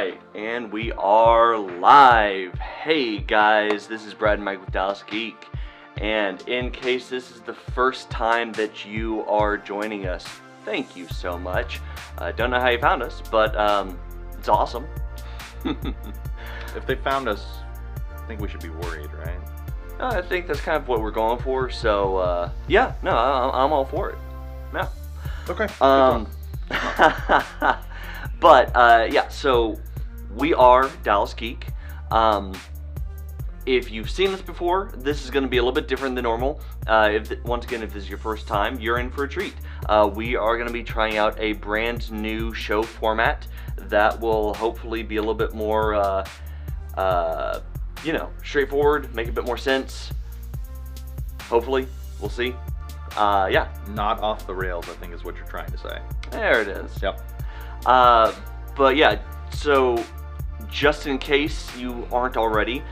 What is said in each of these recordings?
Alright, and we are live. Hey guys, this is Brad and Mike with Dallas Geek. And in case this is the first time that you are joining us, thank you so much. Don't know how you found us, but it's awesome. If they found us, I think we should be worried, right? I think that's kind of what we're going for, so yeah, no, I'm all for it. Yeah. Okay. But yeah, so we are Dallas Geek. If you've seen us before, this is going to be a little bit different than normal. Once again, if this is your first time, you're in for a treat. We are going to be trying out a brand new show format that will hopefully be a little bit more, straightforward, make a bit more sense. Hopefully, we'll see. Yeah. Not off the rails, I think is what you're trying to say. There it is. Yep. But yeah, so just in case you aren't already,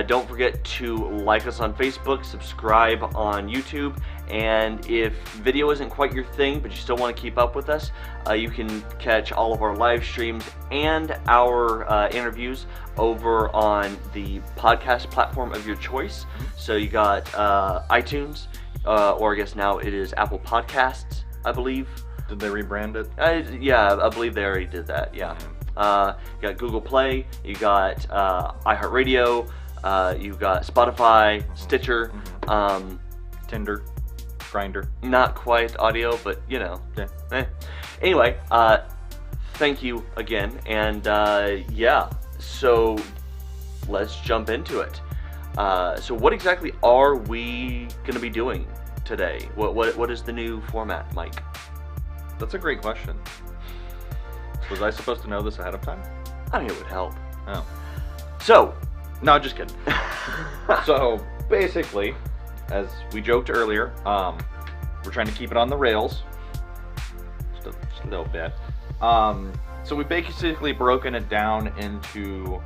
don't forget to like us on Facebook, subscribe on YouTube, and if video isn't quite your thing, but you still want to keep up with us, you can catch all of our live streams and our interviews over on the podcast platform of your choice. So you got iTunes, or I guess now it is Apple Podcasts, I believe. Did they rebrand it? Yeah, I believe they already did that, yeah. You got Google Play, you got iHeartRadio, you got Spotify, Stitcher, Tinder, Grindr. Not quite audio, but you know. Yeah. Anyway, thank you again, and yeah, so let's jump into it. So what exactly are we going to be doing today? What is the new format, Mike? That's a great question. Was I supposed to know this ahead of time? I mean, it would help. Oh. So, no, just kidding. So, basically, as we joked earlier, we're trying to keep it on the rails. Just a little bit. So we basically broken it down into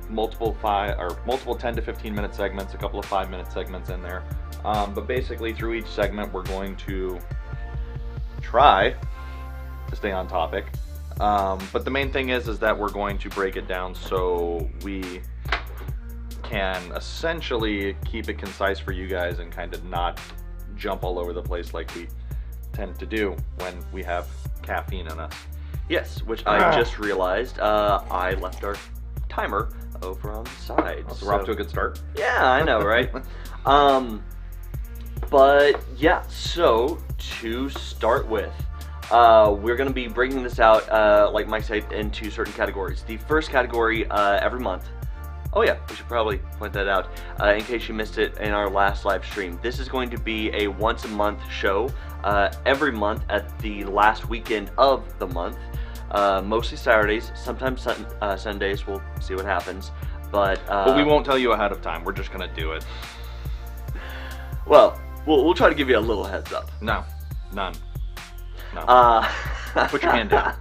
multiple 10 to 15 minute segments, a couple of 5-minute segments in there. But basically, through each segment, we're going to try to stay on topic, but the main thing is that we're going to break it down so we can essentially keep it concise for you guys and kind of not jump all over the place like we tend to do when we have caffeine in us. Yes, which I just realized I left our timer over on the side. So we're off to a good start. Yeah, I know, right? But yeah, so to start with, we're going to be breaking this out, like Mike said, into certain categories. The first category, every month. Oh yeah, we should probably point that out in case you missed it in our last live stream. This is going to be a once a month show, every month at the last weekend of the month. Mostly Saturdays, sometimes Sundays. We'll see what happens. But we won't tell you ahead of time. We're just going to do it. Well, we'll try to give you a little heads up. No, none. No. Put your hand down.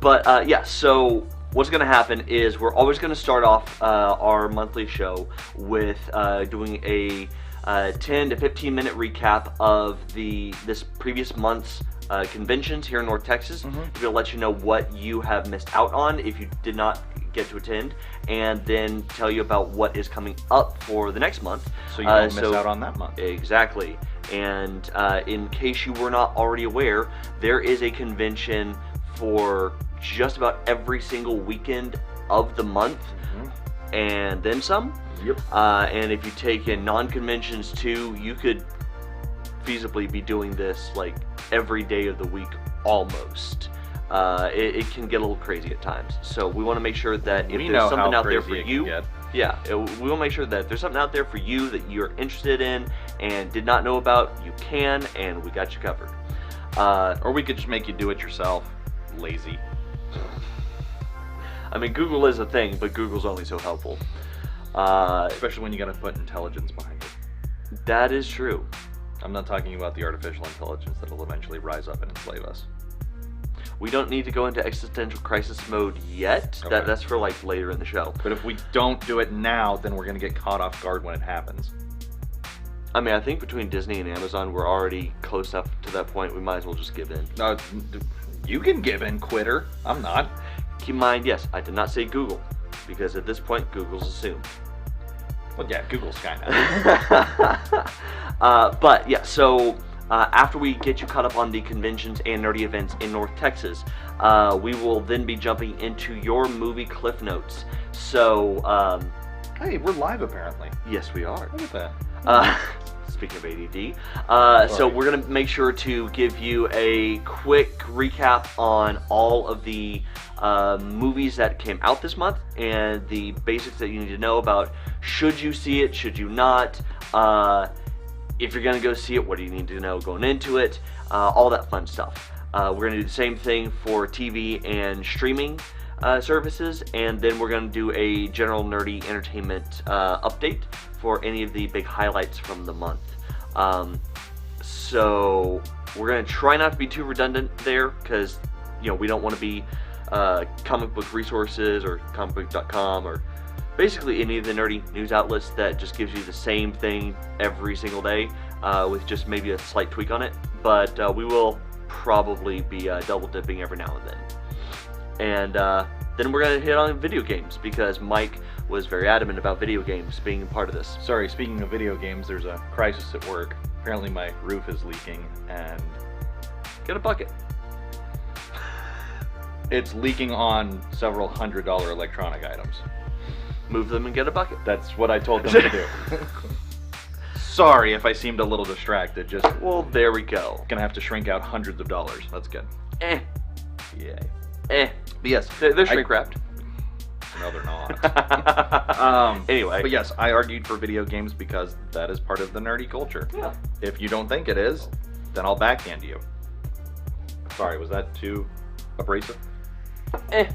But yeah, so what's going to happen is we're always going to start off our monthly show with doing a 10 to 15 minute recap of this previous month's conventions here in North Texas. We'll let you know what you have missed out on if you did not get to attend, and then tell you about what is coming up for the next month. So you don't miss out on that month. Exactly. And in case you were not already aware, there is a convention for just about every single weekend of the month, and then some. Yep. And if you take in non-conventions too, you could feasibly be doing this like every day of the week almost. It can get a little crazy at times. So we want to make sure that if there's something out there for you, we want to make sure that if there's something out there for you that you're interested in and did not know about, you can, and we got you covered. Or we could just make you do it yourself. Lazy. I mean, Google is a thing, but Google's only so helpful. Especially when you got to put intelligence behind it. That is true. I'm not talking about the artificial intelligence that will eventually rise up and enslave us. We don't need to go into existential crisis mode yet. Okay. That's for like later in the show. But if we don't do it now, then we're going to get caught off guard when it happens. I mean, I think between Disney and Amazon, we're already close enough to that point. We might as well just give in. You can give in, quitter. I'm not. Keep in mind, yes, I did not say Google, because at this point, Google's assumed. Well, yeah, Google's kind of. But yeah, so after we get you caught up on the conventions and nerdy events in North Texas, we will then be jumping into your movie cliff notes. So, hey, we're live apparently. yes, we are. Look at that. Speaking of ADD, so we're going to make sure to give you a quick recap on all of the movies that came out this month and the basics that you need to know about should you see it, should you not, if you're going to go see it, what do you need to know going into it, all that fun stuff. We're going to do the same thing for TV and streaming services, and then we're going to do a general nerdy entertainment update for any of the big highlights from the month. So we're going to try not to be too redundant there, because we don't want to be comic book resources or comicbook.com or basically any of the nerdy news outlets that just gives you the same thing every single day with just maybe a slight tweak on it. But we will probably be double dipping every now and then. And then we're going to hit on video games, because Mike was very adamant about video games being a part of this. Sorry, speaking of video games, there's a crisis at work. Apparently my roof is leaking, and Get a bucket. it's leaking on several $100 electronic items. Move them and get a bucket. That's what I told them to do. Sorry if I seemed a little distracted. Just Well, there we go. gonna have to shrink out hundreds of dollars. That's good. Eh. Yeah. Eh. But yes, They're shrink wrapped. no, they're not. Anyway. But yes, I argued for video games because that is part of the nerdy culture. Yeah. If you don't think it is, then I'll backhand you. Sorry, was that too abrasive? Eh.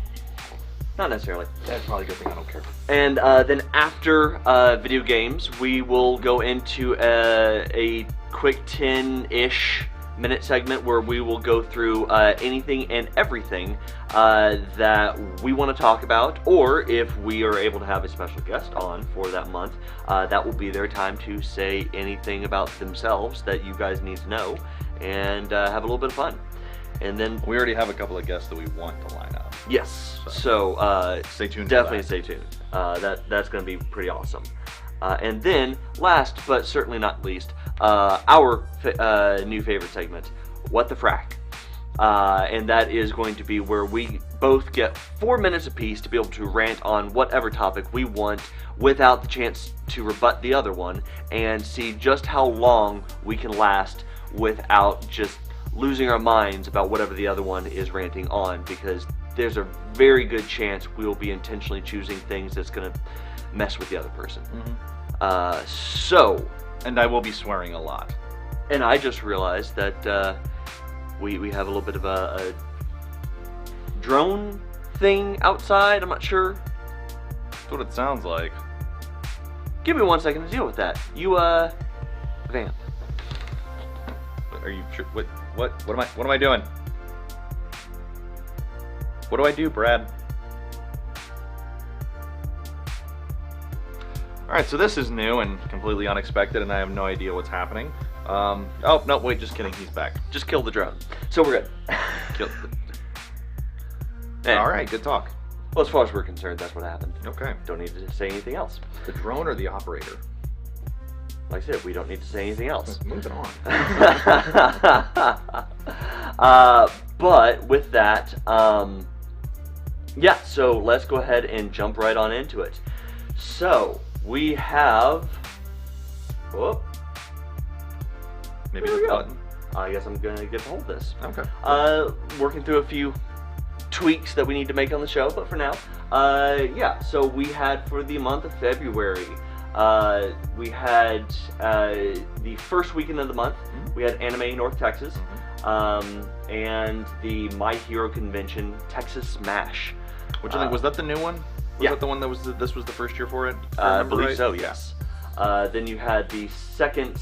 Not necessarily. That's probably a good thing I don't care. And then after video games, we will go into a quick 10-ish minute segment where we will go through anything and everything that we want to talk about, or if we are able to have a special guest on for that month, that will be their time to say anything about themselves that you guys need to know, and have a little bit of fun. And then We already have a couple of guests that we want to line up. yes, so Stay tuned. definitely for stay tuned. That's going to be pretty awesome. And then, last but certainly not least, our new favorite segment, What the Frak. And that is going to be where we both get 4 minutes apiece to be able to rant on whatever topic we want without the chance to rebut the other one, and see just how long we can last without just losing our minds about whatever the other one is ranting on, because there's a very good chance we will be intentionally choosing things that's going to mess with the other person. So, And I will be swearing a lot. and I just realized that we have a little bit of a drone thing outside. I'm not sure. That's what it sounds like. Give me 1 second to deal with that. You vamp. Are you sure? What am I doing? What do I do, Brad? Alright, so this is new and completely unexpected, and I have no idea what's happening. Oh, no, wait, just kidding, he's back. Just kill the drone. So we're good. Kill- Eh. Alright, good talk. Well, as far as we're concerned, that's what happened. Okay. Don't need to say anything else. The drone or the operator? Like I said, we don't need to say anything else. Moving on. But with that, yeah, so let's go ahead and jump right on into it. So, we have... Oh, Maybe there the we go. button. I guess I'm going to get a hold of this. Okay. Working through a few tweaks that we need to make on the show, but for now, yeah, so we had for the month of February, we had the first weekend of the month, we had Anime in North Texas, and the My Hero Convention Texas Smash. Which I think, was that the new one? Was yeah. that the one that was this was the first year for it? If I remember believe right? so, yes. Then you had the second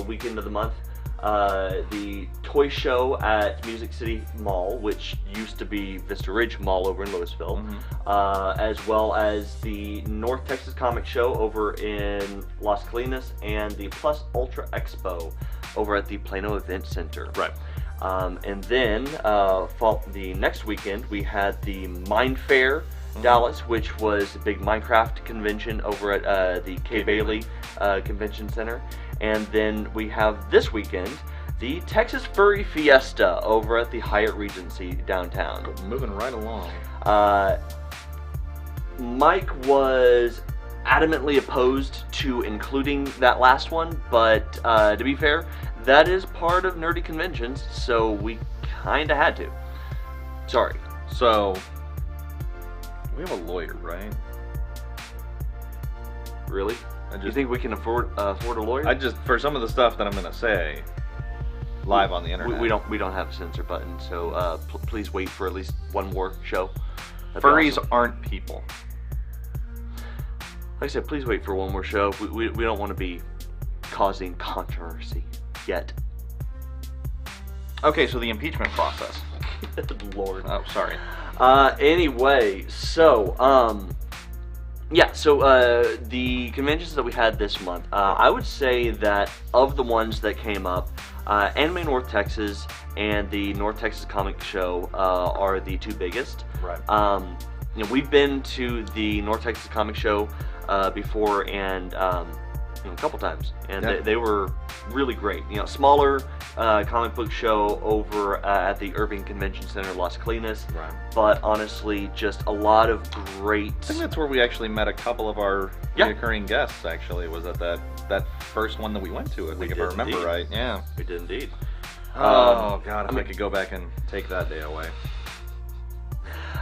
weekend of the month, the toy show at Music City Mall, which used to be Vista Ridge Mall over in Louisville, as well as the North Texas Comic Show over in Las Colinas, and the Plus Ultra Expo over at the Plano Event Center. Right. And then the next weekend we had the Mind Fair Dallas, which was a big Minecraft convention over at the Kay Bailey Convention Center. And then we have this weekend the Texas Furry Fiesta over at the Hyatt Regency downtown. Moving right along. Mike was adamantly opposed to including that last one, but to be fair, that is part of nerdy conventions, so we kinda had to. Sorry. So, we have a lawyer, right? Really? You think we can afford a lawyer? For some of the stuff that I'm gonna say live on the internet. We don't have a censor button, so please wait for at least one more show. Furries aren't people. Like I said, please wait for one more show. We don't want to be causing controversy yet. Okay, so the impeachment process. Lord. Oh, sorry. Anyway, so the conventions that we had this month, I would say that of the ones that came up, Anime North Texas and the North Texas Comic Show are the two biggest. Right. We've been to the North Texas Comic Show before, and a couple times, and they were really great. Smaller comic book show over at the Urban Convention Center, Las Colinas. Right. But honestly, just a lot of great. I think that's where we actually met a couple of our recurring guests. Actually, was at that first one that we went to. I think if I remember right. Yeah, we did indeed. Oh God, if I could go back and take that day away.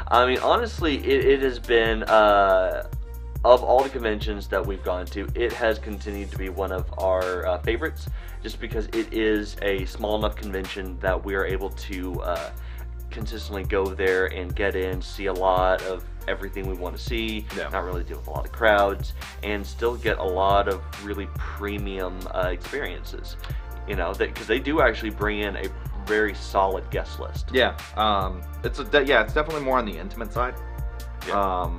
I mean, honestly, it has been. Of all the conventions that we've gone to, it has continued to be one of our favorites, just because it is a small enough convention that we are able to consistently go there and get in, see a lot of everything we want to see, not really deal with a lot of crowds, and still get a lot of really premium experiences. Because they do actually bring in a very solid guest list. Yeah, it's definitely more on the intimate side. Yeah.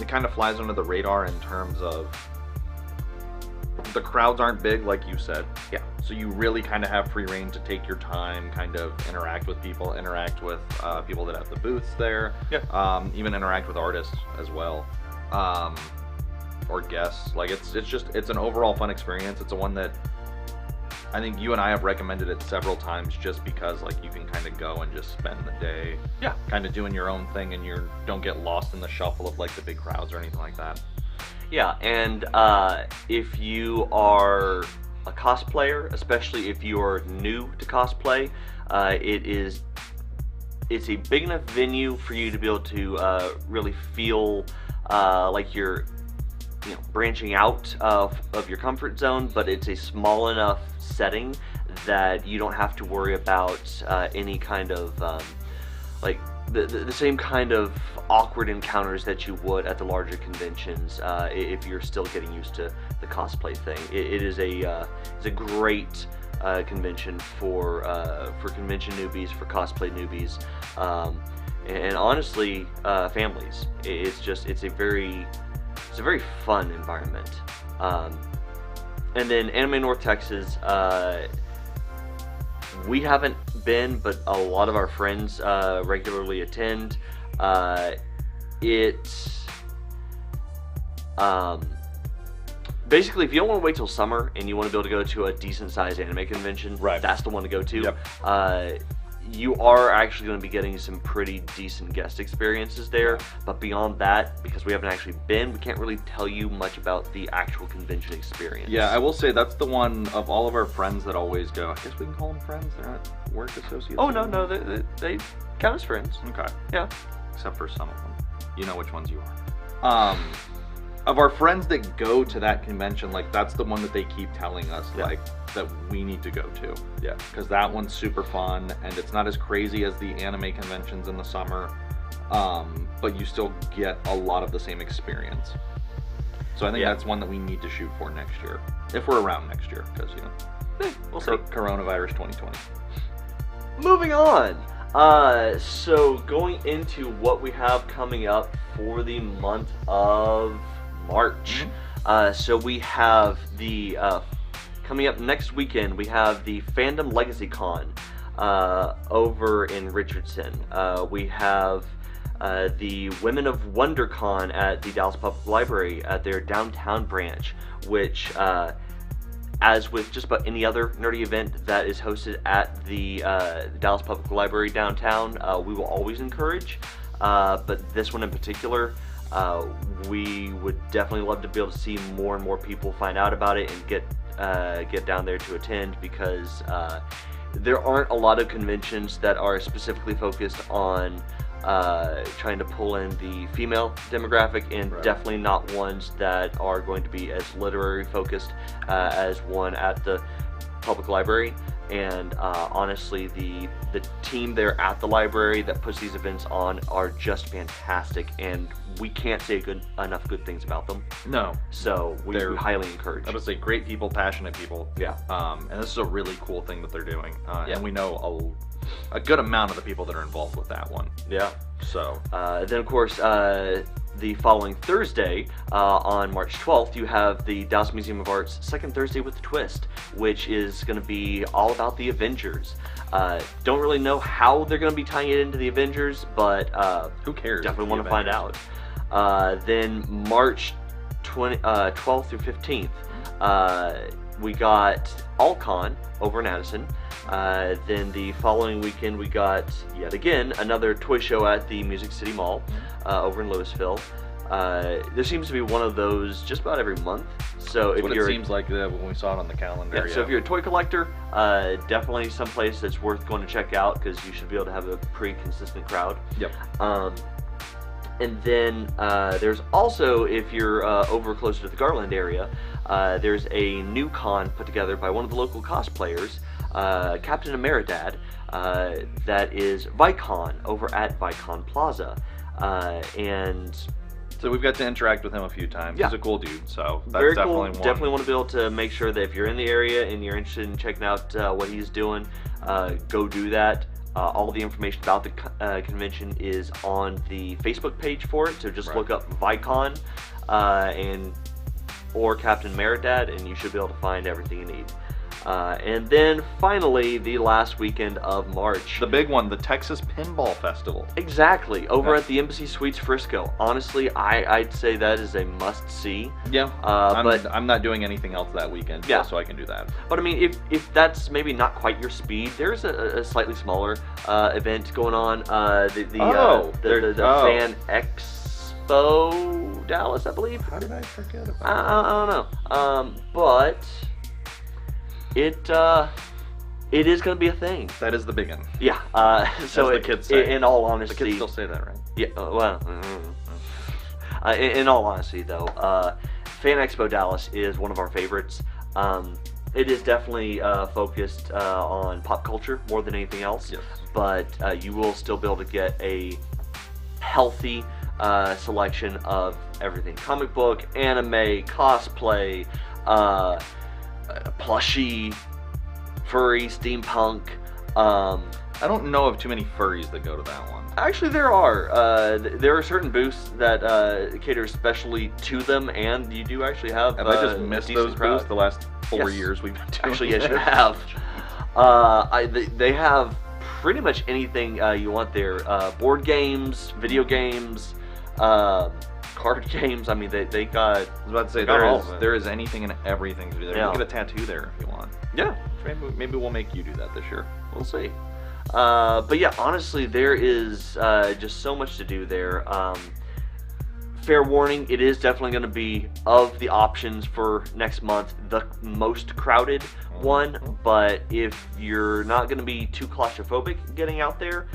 It kind of flies under the radar in terms of the crowds aren't big, like you said. Yeah. So you really kind of have free reign to take your time, kind of interact with people that have the booths there. Yeah. Even interact with artists as well, or guests. Like it's an overall fun experience. It's a one that I think you and I have recommended it several times, just because like you can kind of go and just spend the day, kind of doing your own thing, and you don't get lost in the shuffle of like the big crowds or anything like that. Yeah, and if you are a cosplayer, especially if you are new to cosplay, it's a big enough venue for you to be able to really feel like you're branching out of your comfort zone, but it's a small enough setting that you don't have to worry about any kind of like the same kind of awkward encounters that you would at the larger conventions if you're still getting used to the cosplay thing. It's a great convention for convention newbies, for cosplay newbies, and honestly families. It's a very fun environment. And then Anime North Texas, we haven't been, but a lot of our friends regularly attend. Basically, if you don't want to wait till summer and you want to be able to go to a decent sized anime convention, that's the one to go to. Yep. You are actually going to be getting some pretty decent guest experiences there, but beyond that, because we haven't actually been, we can't really tell you much about the actual convention experience. Yeah, I will say that's the one of all of our friends that always go. I guess we can call them friends. They're not work associates. Oh no, they count as friends. Okay. Yeah. Except for some of them. You know which ones you are. Of our friends that go to that convention, like that's the one that they keep telling us like that we need to go to. Yeah. Because that one's super fun, and it's not as crazy as the anime conventions in the summer, but you still get a lot of the same experience. So I think that's one that we need to shoot for next year, if we're around next year, because we'll see. Coronavirus 2020. Moving on. So going into what we have coming up for the month of March. So we have the coming up next weekend. We have the Fandom Legacy Con. over in Richardson. We have the Women of WonderCon at the Dallas Public Library at their downtown branch, which, as with just about any other nerdy event that is hosted at the Dallas Public Library downtown, we will always encourage. But this one in particular, we would definitely love to be able to see more and more people find out about it and get down there to attend, because there aren't a lot of conventions that are specifically focused on trying to pull in the female demographic, and definitely not ones that are going to be as literary focused as one at the public library. And honestly, the team there at the library that puts these events on are just fantastic, and we can't say enough good things about them. No. So we highly encourage. I would say great people, passionate people. Yeah. And this is a really cool thing that they're doing. And we know a good amount of the people that are involved with that one. Yeah. So. Then of course, the following Thursday, on March 12th, you have the Dallas Museum of Art's Second Thursday with a Twist, which is going to be all about the Avengers. Don't really know how they're going to be tying it into the Avengers, but who cares? Definitely want to find out. Then March 12th through 15th, we got AllCon over in Addison. Then the following weekend, we got, yet again, another toy show at the Music City Mall over in Louisville. There seems to be one of those just about every month. So if it seems like when we saw it on the calendar. Yeah, so if you're a toy collector, definitely someplace that's worth going to check out, because you should be able to have a pretty consistent crowd. Yep. And then there's also, if you're over closer to the Garland area, there's a new con put together by one of the local cosplayers, Captain Ameridad, that is Vicon over at Vicon Plaza. And so we've got to interact with him a few times. Yeah. He's a cool dude, so that's very definitely cool. one. Definitely want to be able to make sure that if you're in the area and you're interested in checking out what he's doing, go do that. All the information about the convention is on the Facebook page for it, so just look up Vicon or Captain Meridad, and you should be able to find everything you need. And then finally, the last weekend of March. The big one, the Texas Pinball Festival. Exactly, over at the Embassy Suites Frisco. Honestly, I'd say that is a must-see. Yeah, but I'm not doing anything else that weekend, so I can do that. But I mean, if that's maybe not quite your speed, there's a slightly smaller event going on. The Fan Expo Dallas, I believe. How did I forget about that? I don't know. But it is going to be a thing. That is the big one. Yeah. So the kids say. In all honesty, the kids still say that, right? Yeah. Well, in all honesty, though, Fan Expo Dallas is one of our favorites. It is definitely focused on pop culture more than anything else. Yes. But you will still be able to get a healthy selection of everything: comic book, anime, cosplay, plushie, furry, steampunk. I don't know of too many furries that go to that one. Actually, there are. There are certain booths that cater especially to them, and you do actually have. Have I just missed those booths the last 4 years we've been doing? Actually, yes, you have. They have pretty much anything you want there. Board games, video games, card games. I mean, they got. I was about to say there is anything and everything to do there. You can get a tattoo there if you want. Yeah. Maybe we'll make you do that this year. We'll see. But yeah, honestly, there is just so much to do there. Fair warning, it is definitely going to be, of the options for next month, the most crowded one. But if you're not going to be too claustrophobic getting out there,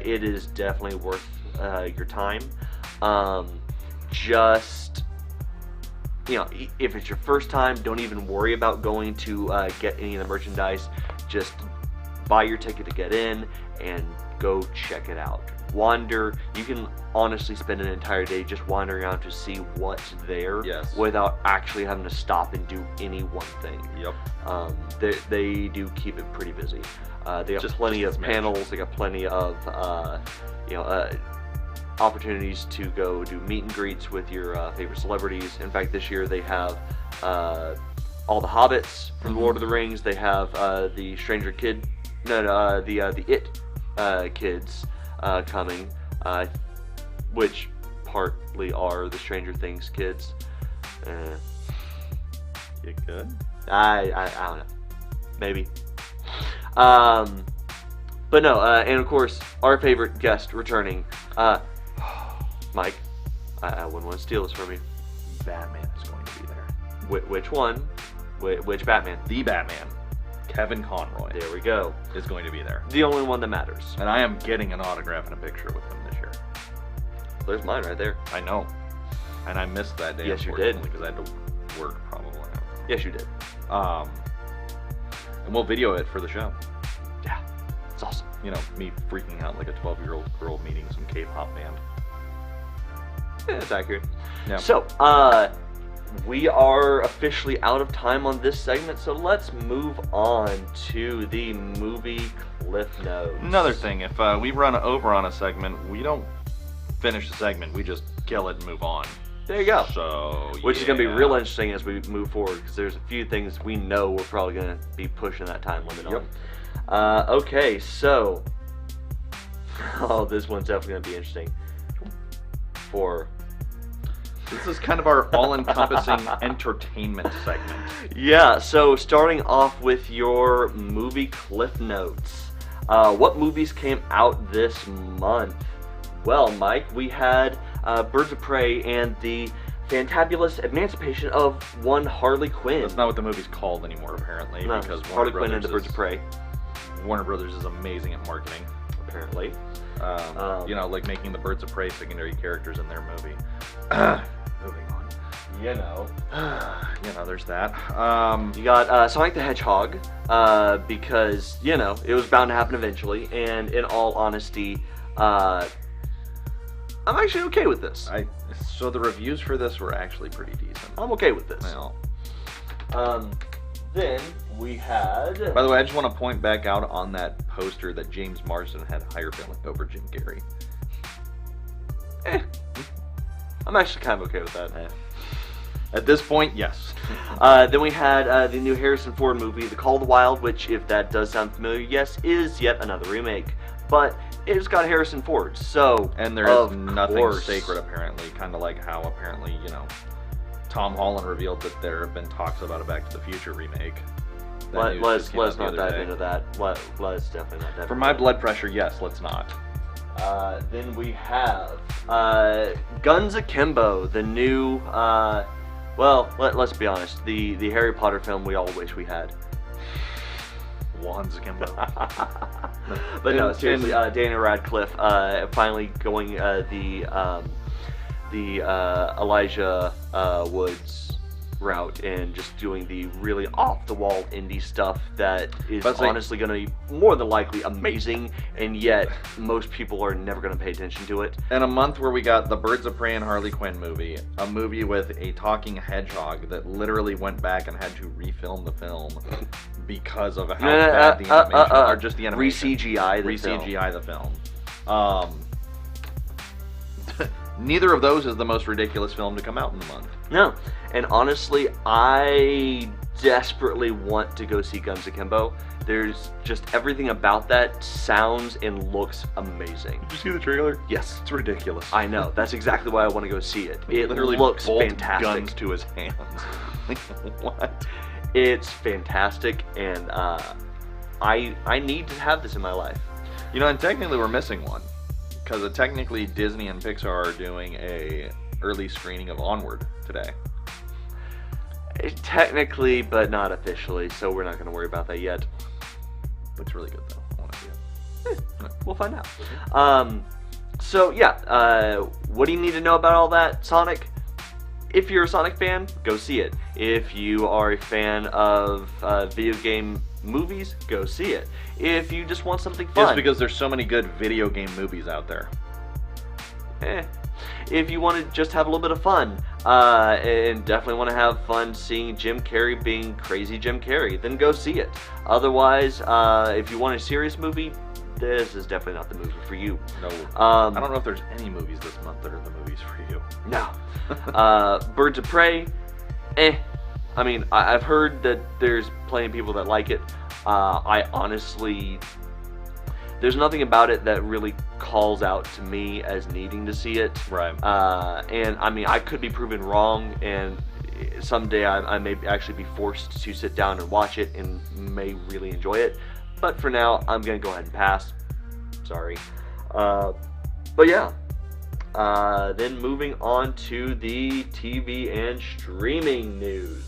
it is definitely worth your time. Just, you know, if it's your first time, don't even worry about going to get any of the merchandise. Just buy your ticket to get in and go check it out. Wander. You can honestly spend an entire day just wandering around to see what's there without actually having to stop and do any one thing. Yep. They do keep it pretty busy. They got plenty of panels. They got plenty of opportunities to go do meet and greets with your favorite celebrities. In fact, this year they have all the Hobbits from Lord of the Rings. They have the Stranger No, the It kids coming, which partly are the Stranger Things kids. You good? I don't know. Maybe. But no, and of course, our favorite guest returning, Mike. I wouldn't want to steal this from you. Batman is going to be there. Which one? Which Batman? The Batman, Kevin Conroy. There we go. Is going to be there. The only one that matters. And I am getting an autograph and a picture with him this year. There's mine right there. I know. And I missed that day. Yes, you did. Because I had to work probably. Yes, you did. And we'll video it for the show. Yeah, it's awesome. You know, me freaking out like a 12-year-old girl meeting some K-pop band. Yeah, it's accurate. Yeah. So, we are officially out of time on this segment, so let's move on to the movie Cliff Notes. Another thing, if we run over on a segment, we don't finish the segment, we just kill it and move on. There you go. So, Which is going to be real interesting as we move forward, because there's a few things we know we're probably going to be pushing that time limit on. Okay, so... Oh, this one's definitely going to be interesting. This is kind of our all-encompassing entertainment segment. Yeah, so starting off with your movie Cliff Notes. What movies came out this month? Well, Mike, we had Birds of Prey and the fantabulous emancipation of one Harley Quinn. That's not what the movie's called anymore, apparently. No, because Harley Quinn and the Birds of Prey. Warner Brothers is amazing at marketing. Apparently. You know, like making the Birds of Prey secondary characters in their movie. Moving on. You know, there's that. You got Sonic the Hedgehog, because, you know, it was bound to happen eventually, and in all honesty, I'm actually okay with this. So the reviews for this were actually pretty decent. I'm okay with this. Well, then we had... By the way, I just want to point back out on that poster that James Marsden had higher billing over Jim Carrey. I'm actually kind of okay with that. At this point, yes. Then we had the new Harrison Ford movie, The Call of the Wild, which, if that does sound familiar, yes, is yet another remake. But it's got Harrison Ford, so... And there is nothing sacred, apparently. Kind of like how, apparently, you know, Tom Holland revealed that there have been talks about a Back to the Future remake. Let's not dive into that. Let's definitely not dive into For my blood pressure, yes, let's not. Then we have Guns Akimbo, the new... well, let's be honest. The Harry Potter film we all wish we had. Wands Akimbo. But no, seriously, Daniel Radcliffe finally going the Elijah Woods route and just doing the really off-the-wall indie stuff that is honestly going to be more than likely amazing, and yet most people are never going to pay attention to it. In a month where we got the Birds of Prey and Harley Quinn movie, a movie with a talking hedgehog that literally went back and had to refilm the film because of how bad the animation, or just the animation. Re-CGI the film. Neither of those is the most ridiculous film to come out in the month. No, and honestly, I desperately want to go see Guns Akimbo. There's just everything about that sounds and looks amazing. Did you see the trailer? Yes. It's ridiculous. I know. That's exactly why I want to go see it. It literally looks bolt fantastic. Guns to his hands. Like, what? It's fantastic, and I need to have this in my life. You know, and technically we're missing one. Because technically Disney and Pixar are doing a early screening of Onward today. Technically, but not officially, so we're not going to worry about that yet. Looks really good, though. I want to see it. We'll find out. So, yeah, what do you need to know about all that, Sonic? If you're a Sonic fan, go see it. If you are a fan of video game movies, go see it. If you just want something fun. Just because there's so many good video game movies out there. If you want to just have a little bit of fun, and definitely want to have fun seeing Jim Carrey being crazy Jim Carrey, then go see it. Otherwise, if you want a serious movie, this is definitely not the movie for you. No. I don't know if there's any movies this month that are the movies for you. No. Birds of Prey, I mean, I've heard that there's plenty of people that like it. I honestly, there's nothing about it that really calls out to me as needing to see it. Right. And I mean, I could be proven wrong, and someday I may actually be forced to sit down and watch it and may really enjoy it. But for now, I'm going to go ahead and pass. Sorry. But yeah. Then moving on to the TV and streaming news,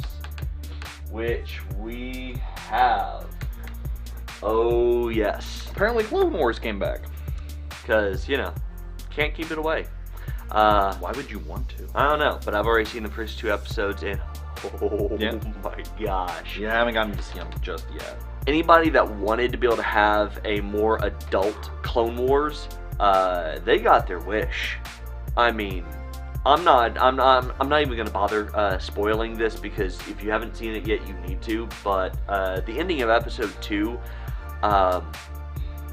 which we have. Oh, yes. Apparently Clone Wars came back. Because, you know, can't keep it away. Why would you want to? I don't know, but I've already seen the first 2 episodes, and oh Yeah. my gosh. Yeah, I haven't gotten to see them just yet. Anybody that wanted to be able to have a more adult Clone Wars, they got their wish. I mean, I'm not even gonna bother spoiling this, because if you haven't seen it yet, you need to. But the ending of episode 2,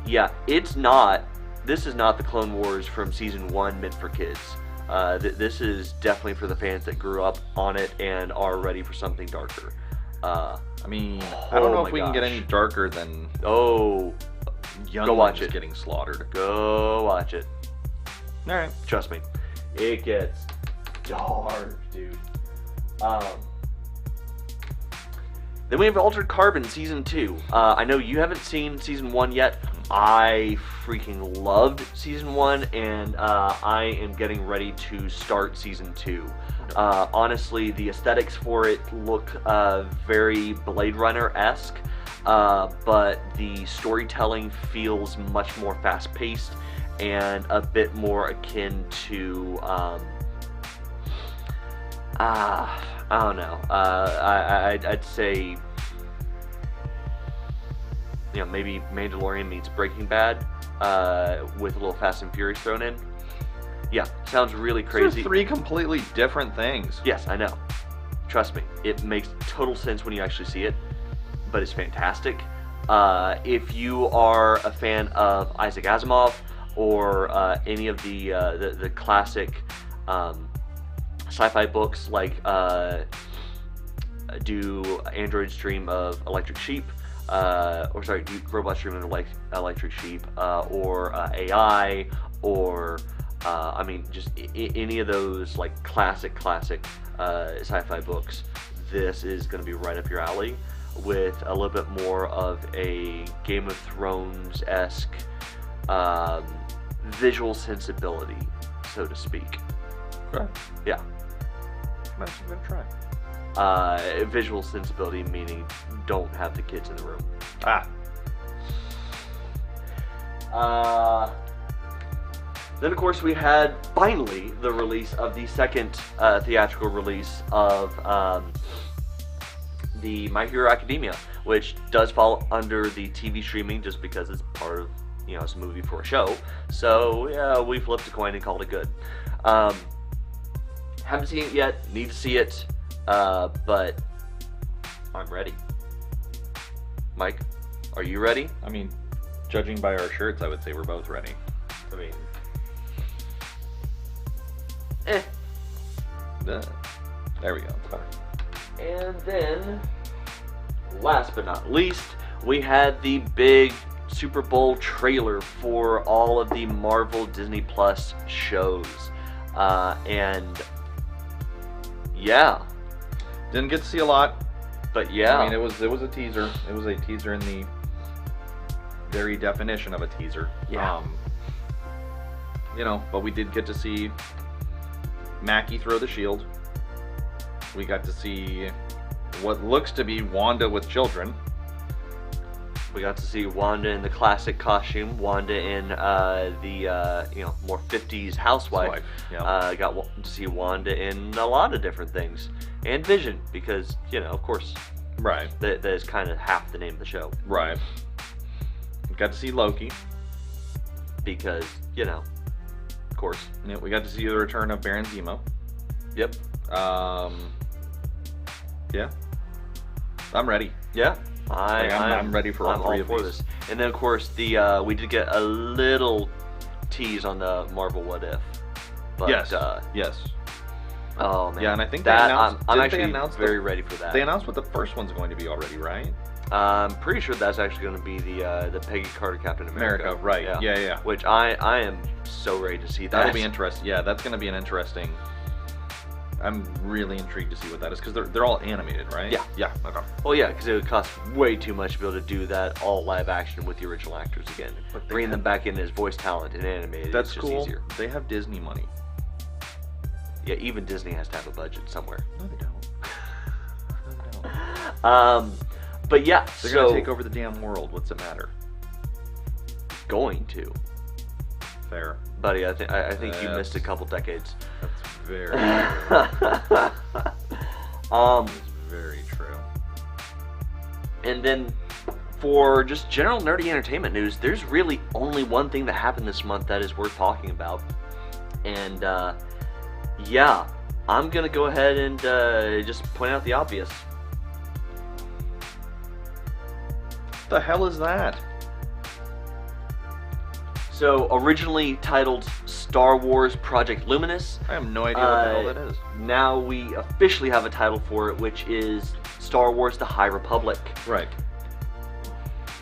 yeah, this is not the Clone Wars from season 1 meant for kids. This is definitely for the fans that grew up on it and are ready for something darker. I mean, I don't know if we can get gosh. any darker than young Go watch ones it. getting slaughtered. Go watch it. All right. Trust me, it gets dark, dude. Then we have Altered Carbon Season 2. I know you haven't seen Season 1 yet. I freaking loved Season 1, and I am getting ready to start Season 2. Honestly, the aesthetics for it look very Blade Runner-esque, but the storytelling feels much more fast-paced and a bit more akin to I don't know. I'd say, you know, maybe Mandalorian meets Breaking Bad with a little Fast and Furious thrown in. Yeah, sounds really crazy. These are 3 completely different things. Yes, I know. Trust me, it makes total sense when you actually see it, but it's fantastic. If you are a fan of Isaac Asimov or any of the classic sci-fi books, like Do Androids Dream of Electric Sheep, Do Robots Dream of Electric Sheep, or AI, or I mean, just any of those like classic sci-fi books, this is going to be right up your alley, with a little bit more of a Game of Thrones-esque visual sensibility, so to speak. Okay. Yeah. I'm gonna try. Visual sensibility meaning don't have the kids in the room. Then of course we had finally the release of the second theatrical release of the My Hero Academia, which does fall under the TV streaming just because it's part of, you know, it's a movie for a show. So yeah, we flipped a coin and called it good. Haven't seen it yet, need to see it, but I'm ready. Mike, are you ready? I mean, judging by our shirts, I would say we're both ready. I mean, There we go. It's better. And then, last but not least, we had the big Super Bowl trailer for all of the Marvel Disney Plus shows. And yeah, Didn't get to see a lot. but yeah, I mean, it was a teaser. It was a teaser in the very definition of a teaser. Yeah. You know, but we did get to see Mackie throw the shield. We got to see what looks to be Wanda with children. we got to see Wanda in the classic costume, Wanda in the you know, more 50s housewife. Yeah. Got to see Wanda in a lot of different things, and Vision, because, you know, of course, Right. that is kind of half the name of the show, Right. We got to see Loki. because, you know, of course. Yeah, we got to see the return of Baron Zemo. Yep. Yeah. I'm ready. Yeah. I'm ready for all I'm three all of for these. this. And then of course we did get a little tease on the Marvel What If. But Yes. Yes. oh man. Yeah, and I think that they announced. I'm didn't actually they announce very ready for that. They announced what the first one's going to be already, right? I'm pretty sure that's actually going to be the Peggy Carter Captain America. Right? Yeah. Which I am so ready to see that. That'll be interesting. Yeah, that's going to be an interesting. I'm really intrigued to see what that is because they're all animated, right? Yeah. Okay. Well, yeah, because it would cost way too much to be able to do that all live action with the original actors again. But bringing them back in as voice talent and animated. That's is just cool. Easier. They have Disney money. Yeah, even Disney has to have a budget somewhere. No, they don't. No, they don't. But yeah, they're gonna take over the damn world. What's it matter? Going to. Fair, buddy. I think you missed a couple decades. That's very true. That's very true. And then for just general nerdy entertainment news, there's really only one thing that happened this month that is worth talking about. And yeah, I'm gonna go ahead and just point out the obvious. What the hell is that? So, originally titled Star Wars Project Luminous. I have no idea what the hell that is. Now we officially have a title for it, which is Star Wars The High Republic. Right.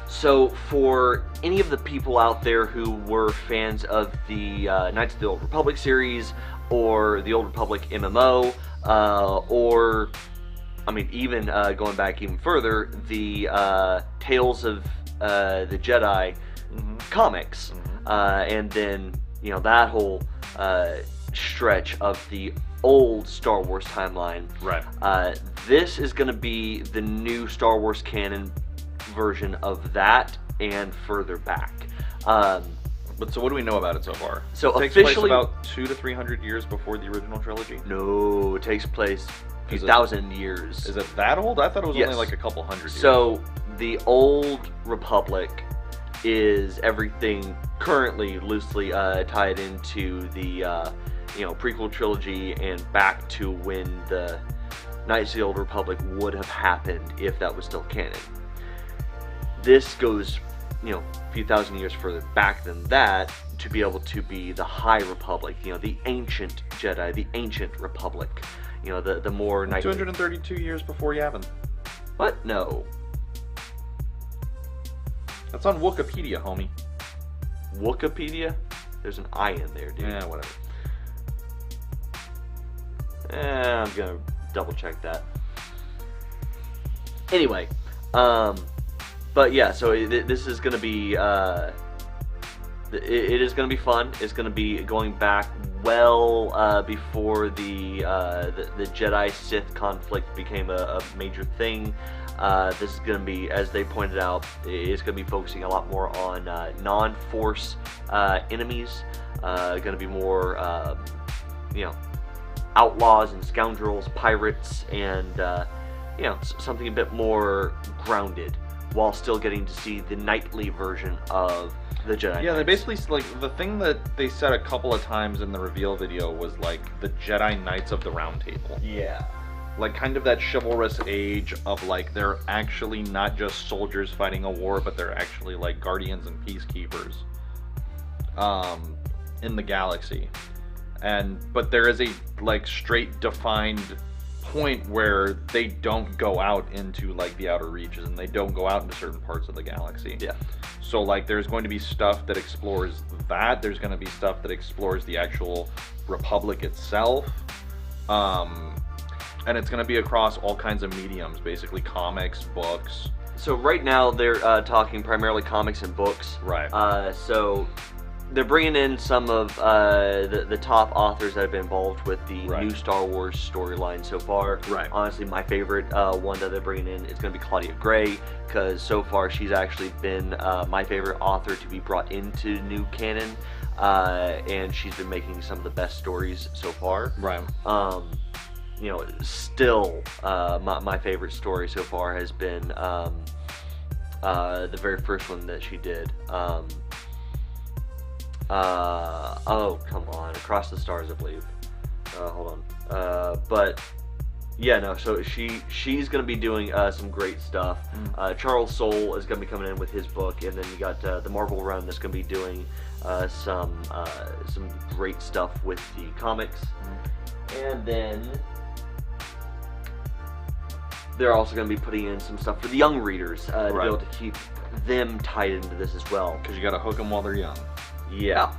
So, for any of the people out there who were fans of the Knights of the Old Republic series, or the Old Republic MMO, or, I mean, even going back even further, the Tales of the Jedi comics, and then, you know, that whole stretch of the old Star Wars timeline. Right. This is going to be the new Star Wars canon version of that and further back. But so what do we know about it so far? So it takes officially, place about 200 to 300 years before the original trilogy? No, it takes place a few thousand years. Is it that old? I thought it was Yes. only like a couple hundred years. So the Old Republic is everything currently loosely tied into the prequel trilogy and back to when the Knights of the Old Republic would have happened if that was still canon. This goes, a few thousand years further back than that to be able to be the High Republic, the ancient Jedi, the ancient Republic, the more... 232 years before Yavin. What? No. That's on Wikipedia, homie. Wikipedia? There's an I in there, dude. Yeah, whatever. I'm gonna double check that. Anyway, but yeah, so this is gonna be, it is gonna be fun. It's gonna be going back well before the Jedi Sith conflict became a major thing. This is going to be, as they pointed out, it's going to be focusing a lot more on non-Force enemies. Going to be more, outlaws and scoundrels, pirates, and something a bit more grounded, while still getting to see the knightly version of the Jedi. Yeah, they basically, like, the thing that they said a couple of times in the reveal video was like the Jedi Knights of the Round Table. Yeah. Like, kind of that chivalrous age of, like, they're actually not just soldiers fighting a war, but they're actually, like, guardians and peacekeepers in the galaxy. But there is a, like, straight defined point where they don't go out into, like, the outer reaches, and they don't go out into certain parts of the galaxy. Yeah. So, like, there's going to be stuff that explores that. There's going to be stuff that explores the actual Republic itself. And it's going to be across all kinds of mediums, basically comics, books. So right now they're talking primarily comics and books. Right. So they're bringing in some of the top authors that have been involved with the new Star Wars storyline so far. Right. Honestly, my favorite one that they're bringing in is going to be Claudia Gray, because so far she's actually been my favorite author to be brought into new canon, and she's been making some of the best stories so far. Right. Still, my favorite story so far has been the very first one that she did. Oh, come on. Across the Stars, I believe. Hold on. But, yeah, no, so she's going to be doing some great stuff. Charles Soule is going to be coming in with his book, and then you got the Marvel Run that's going to be doing some great stuff with the comics. And then... they're also going to be putting in some stuff for the young readers to be Right. able to keep them tied into this as well. Because you got to hook them while they're young. Yeah.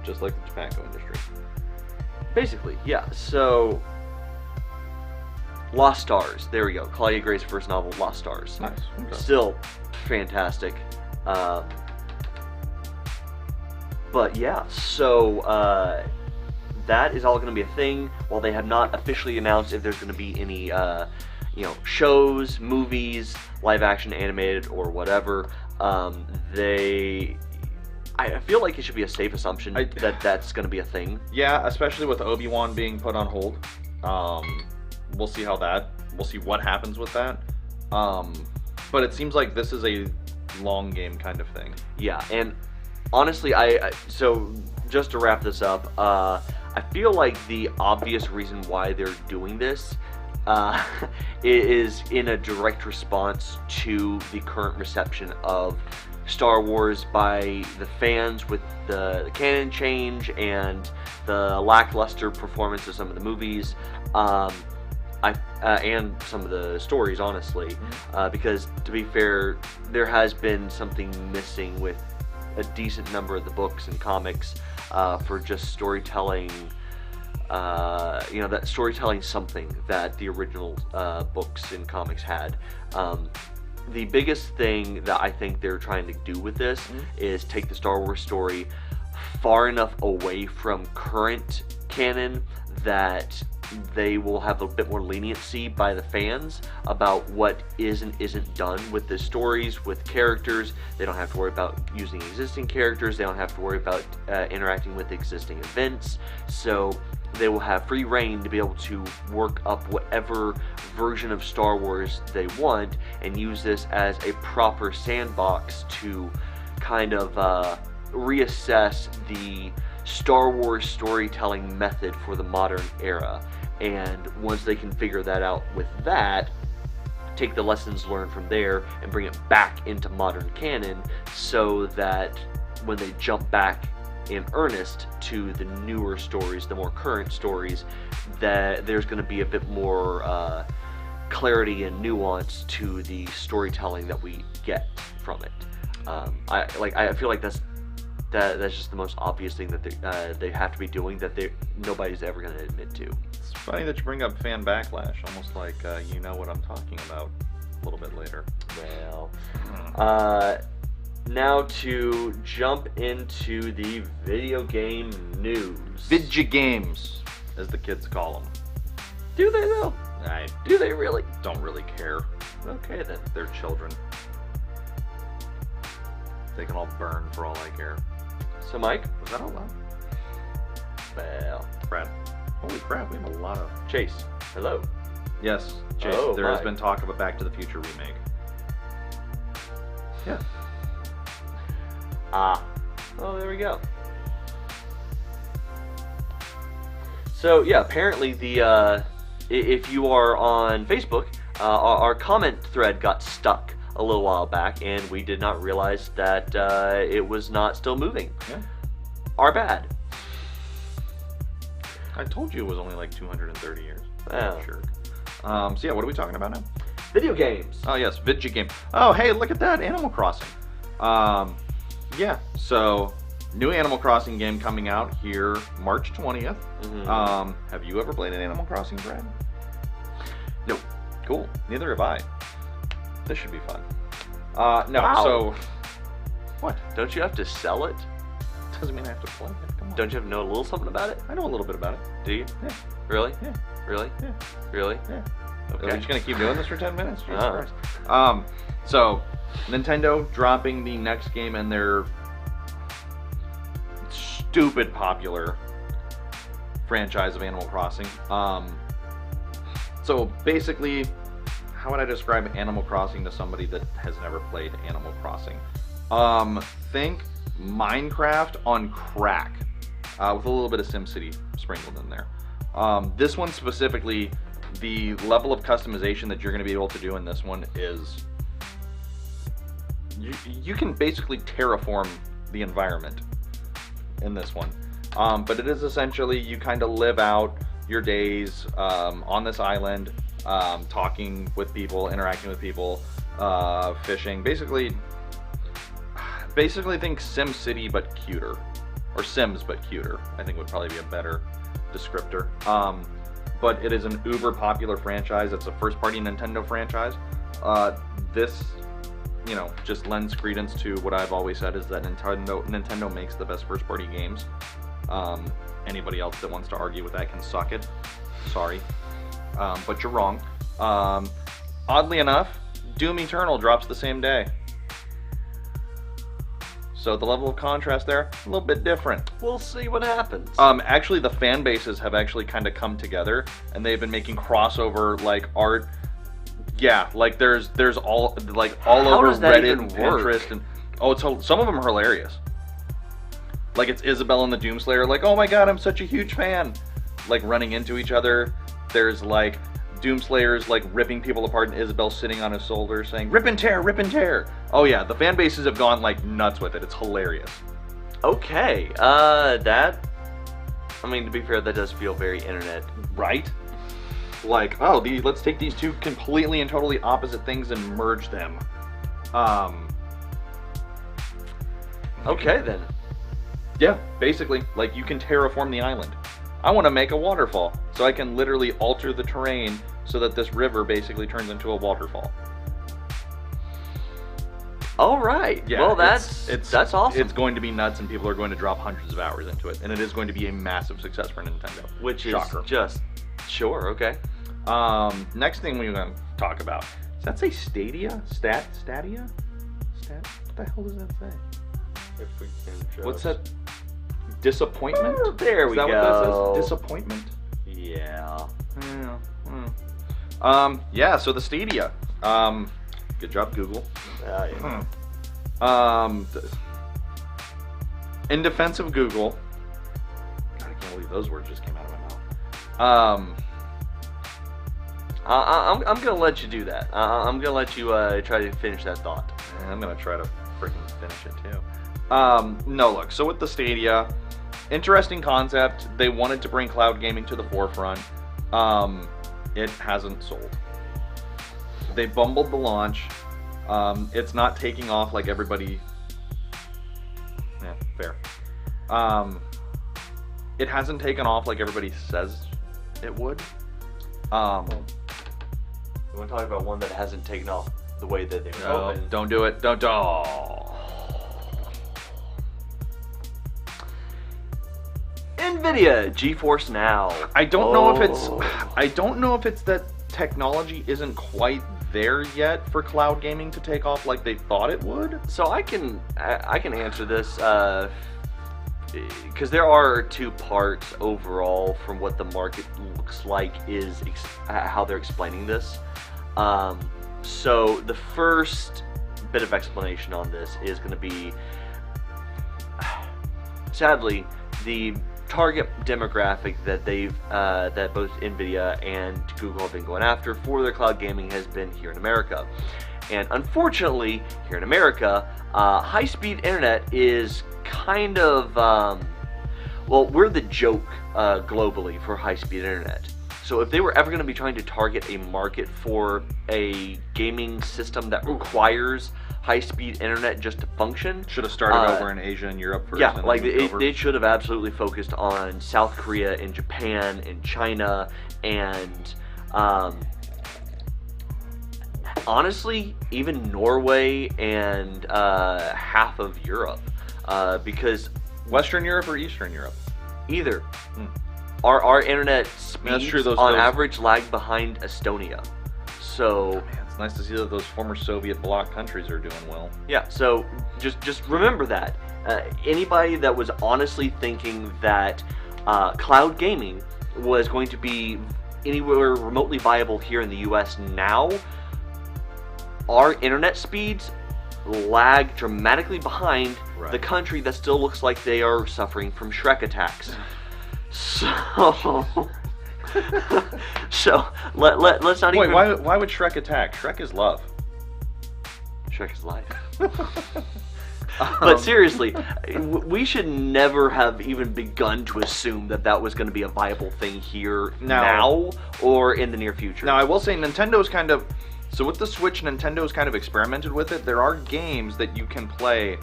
Just like the tobacco industry. Basically, yeah. So, Lost Stars. There we go. Claudia Gray's first novel, Lost Stars. Nice. Okay. Still fantastic. But yeah, so that is all going to be a thing. While they have not officially announced if there's going to be any, shows, movies, live action, animated, or whatever, I feel like it should be a safe assumption that that's going to be a thing. Yeah, especially with Obi-Wan being put on hold. We'll see we'll see what happens with that. But it seems like this is a long game kind of thing. Yeah, and honestly, so just to wrap this up, I feel like the obvious reason why they're doing this is in a direct response to the current reception of Star Wars by the fans with the canon change and the lackluster performance of some of the movies, and some of the stories, honestly, because to be fair, there has been something missing with a decent number of the books and comics for just storytelling. That storytelling something that the original books and comics had. The biggest thing that I think they're trying to do with this is take the Star Wars story far enough away from current canon that they will have a bit more leniency by the fans about what is and isn't done with the stories, with characters. They don't have to worry about using existing characters. They don't have to worry about interacting with existing events. So they will have free reign to be able to work up whatever version of Star Wars they want and use this as a proper sandbox to kind of reassess the Star Wars storytelling method for the modern era. And once they can figure that out with that, take the lessons learned from there and bring it back into modern canon so that when they jump back in earnest to the newer stories, the more current stories, that there's going to be a bit more clarity and nuance to the storytelling that we get from it. I feel like that's just the most obvious thing that they have to be doing that nobody's ever going to admit to. It's funny that you bring up fan backlash, almost like you know what I'm talking about a little bit later. Well, now to jump into the video game news. Vidya games, as the kids call them. Do they though? Do they really? Don't really care. Okay then. They're children. They can all burn for all I care. So Mike? Was that all loud? Well, Brad. Holy crap, we have a lot of... Chase, hello. Yes, Chase, Oh, there has my. been talk of a Back to the Future remake. Yeah. Oh, there we go. So yeah, apparently the if you are on Facebook, our comment thread got stuck a little while back, and we did not realize that it was not still moving. Yeah. Our bad. I told you it was only like 230 years. Wow. Sure. So yeah, what are we talking about now? Video games. Oh yes, Vidya game. Oh hey, look at that, Animal Crossing. Yeah, so new Animal Crossing game coming out here March 20th. Mhm. Have you ever played an Animal Crossing, Brad? No. Cool. Neither have I. This should be fun. No. Wow. So what? Don't you have to sell it? Doesn't mean I have to play it. Come on. Don't you have to know a little something about it? I know a little bit about it. Do you? Yeah. Really? Yeah. Really? Yeah. Really? Yeah. Okay. Are we just gonna keep doing this for 10 minutes? Jesus Oh. Christ. So Nintendo dropping the next game in their stupid popular franchise of Animal Crossing. So basically, how would I describe Animal Crossing to somebody that has never played Animal Crossing? Think Minecraft on crack, with a little bit of SimCity sprinkled in there. This one specifically, the level of customization that you're going to be able to do in this one is you can basically terraform the environment in this one. But it is essentially you kind of live out your days on this island, talking with people, interacting with people, fishing. Basically think SimCity but cuter, or Sims but cuter. I think would probably be a better descriptor. But it is an uber popular franchise. It's a first-party Nintendo franchise. This, just lends credence to what I've always said is that Nintendo makes the best first-party games. Anybody else that wants to argue with that can suck it. Sorry, but you're wrong. Oddly enough, Doom Eternal drops the same day. So the level of contrast there, a little bit different. We'll see what happens. Actually, the fan bases have actually kind of come together, and they've been making crossover art. Yeah, there's all How over does that Reddit even and work? Pinterest, and some of them are hilarious. It's Isabelle and the Doomslayer, oh my god, I'm such a huge fan. Running into each other. There's Doomslayer's ripping people apart, and Isabelle sitting on his shoulder saying, "Rip and tear, rip and tear." Oh yeah, the fan bases have gone nuts with it. It's hilarious. Okay, to be fair, that does feel very internet. Right? Let's take these two completely and totally opposite things and merge them. Okay then. Yeah, basically, you can terraform the island. I want to make a waterfall, so I can literally alter the terrain so that this river basically turns into a waterfall. All right. Yeah, well, that's awesome. It's going to be nuts, and people are going to drop hundreds of hours into it, and it is going to be a massive success for Nintendo. Which Shocker. is just sure. Okay. Next thing we're going to talk about. Does that say Stadia? Stadia? What the hell does that say? If we can just... What's that? Disappointment? Oh, there we go. Is that what that says? Disappointment? Yeah. Yeah, so the Stadia. Good job, Google. Yeah. In defense of Google, God, I can't believe those words just came out of my mouth. I'm gonna let you do that. I'm gonna let you try to finish that thought. I'm gonna try to freaking finish it too. No, look. So with the Stadia, interesting concept. They wanted to bring cloud gaming to the forefront. It hasn't sold. They bumbled the launch. It's not taking off like everybody. Yeah, fair. It hasn't taken off like everybody says it would. We want to talk about one that hasn't taken off the way that they were hoping. Don't do it. Don't. NVIDIA GeForce Now. I don't know if it's that technology isn't quite there yet for cloud gaming to take off like they thought it would. So I can answer this because there are two parts overall from what the market looks like is how they're explaining this. So the first bit of explanation on this is going to be, sadly, the target demographic that that both NVIDIA and Google have been going after for their cloud gaming has been here in America. And unfortunately, here in America, high-speed internet is kind of, well, we're the joke globally for high-speed internet. So if they were ever going to be trying to target a market for a gaming system that requires high-speed internet just to function, should have started over in Asia and Europe first. Yeah, like they should have absolutely focused on South Korea and Japan and China and honestly even Norway and half of Europe, because Western Europe or Eastern Europe? Either. Our internet speeds those average lag behind Estonia. So man, it's nice to see that those former Soviet bloc countries are doing well. Yeah, so just remember that. Anybody that was honestly thinking that cloud gaming was going to be anywhere remotely viable here in the US now, our internet speeds lag dramatically behind the country that still looks like they are suffering from Shrek attacks. So, let's not Wait, even. why would Shrek attack? Shrek is love. Shrek is alive. But seriously, we should never have even begun to assume that that was going to be a viable thing here now or in the near future. Now, I will say Nintendo's kind of... So with the Switch, Nintendo's kind of experimented with it. There are games that you can play...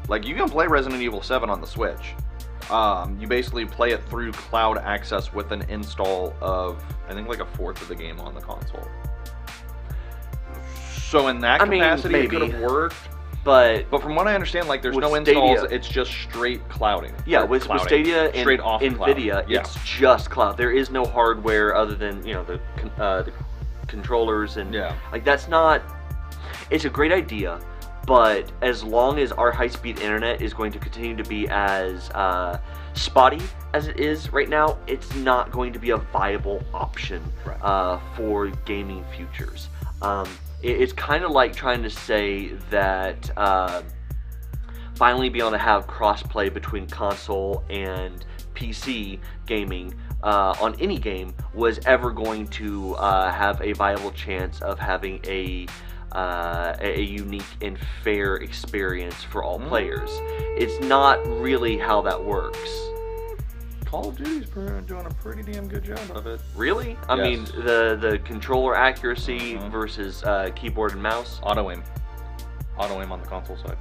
Like, you can play Resident Evil 7 on the Switch. You basically play it through cloud access with an install of, I think, like a fourth of the game on the console. So in that capacity, it could have worked. But from what I understand, like, there's no installs. It's just straight clouding. Yeah, with Stadia and NVIDIA, it's just cloud. There is no hardware other than, you know, the controllers and like, that's not. It's a great idea. But as long as our high-speed internet is going to continue to be as spotty as it is right now, it's not going to be a viable option for gaming futures. It's kind of like trying to say that finally being able to have cross-play between console and PC gaming on any game was ever going to have a viable chance of having a unique and fair experience for all players. It's not really how that works. Call of Duty's doing a pretty damn good job of it. Really? I mean, the controller accuracy versus keyboard and mouse? Auto aim. Auto aim on the console side.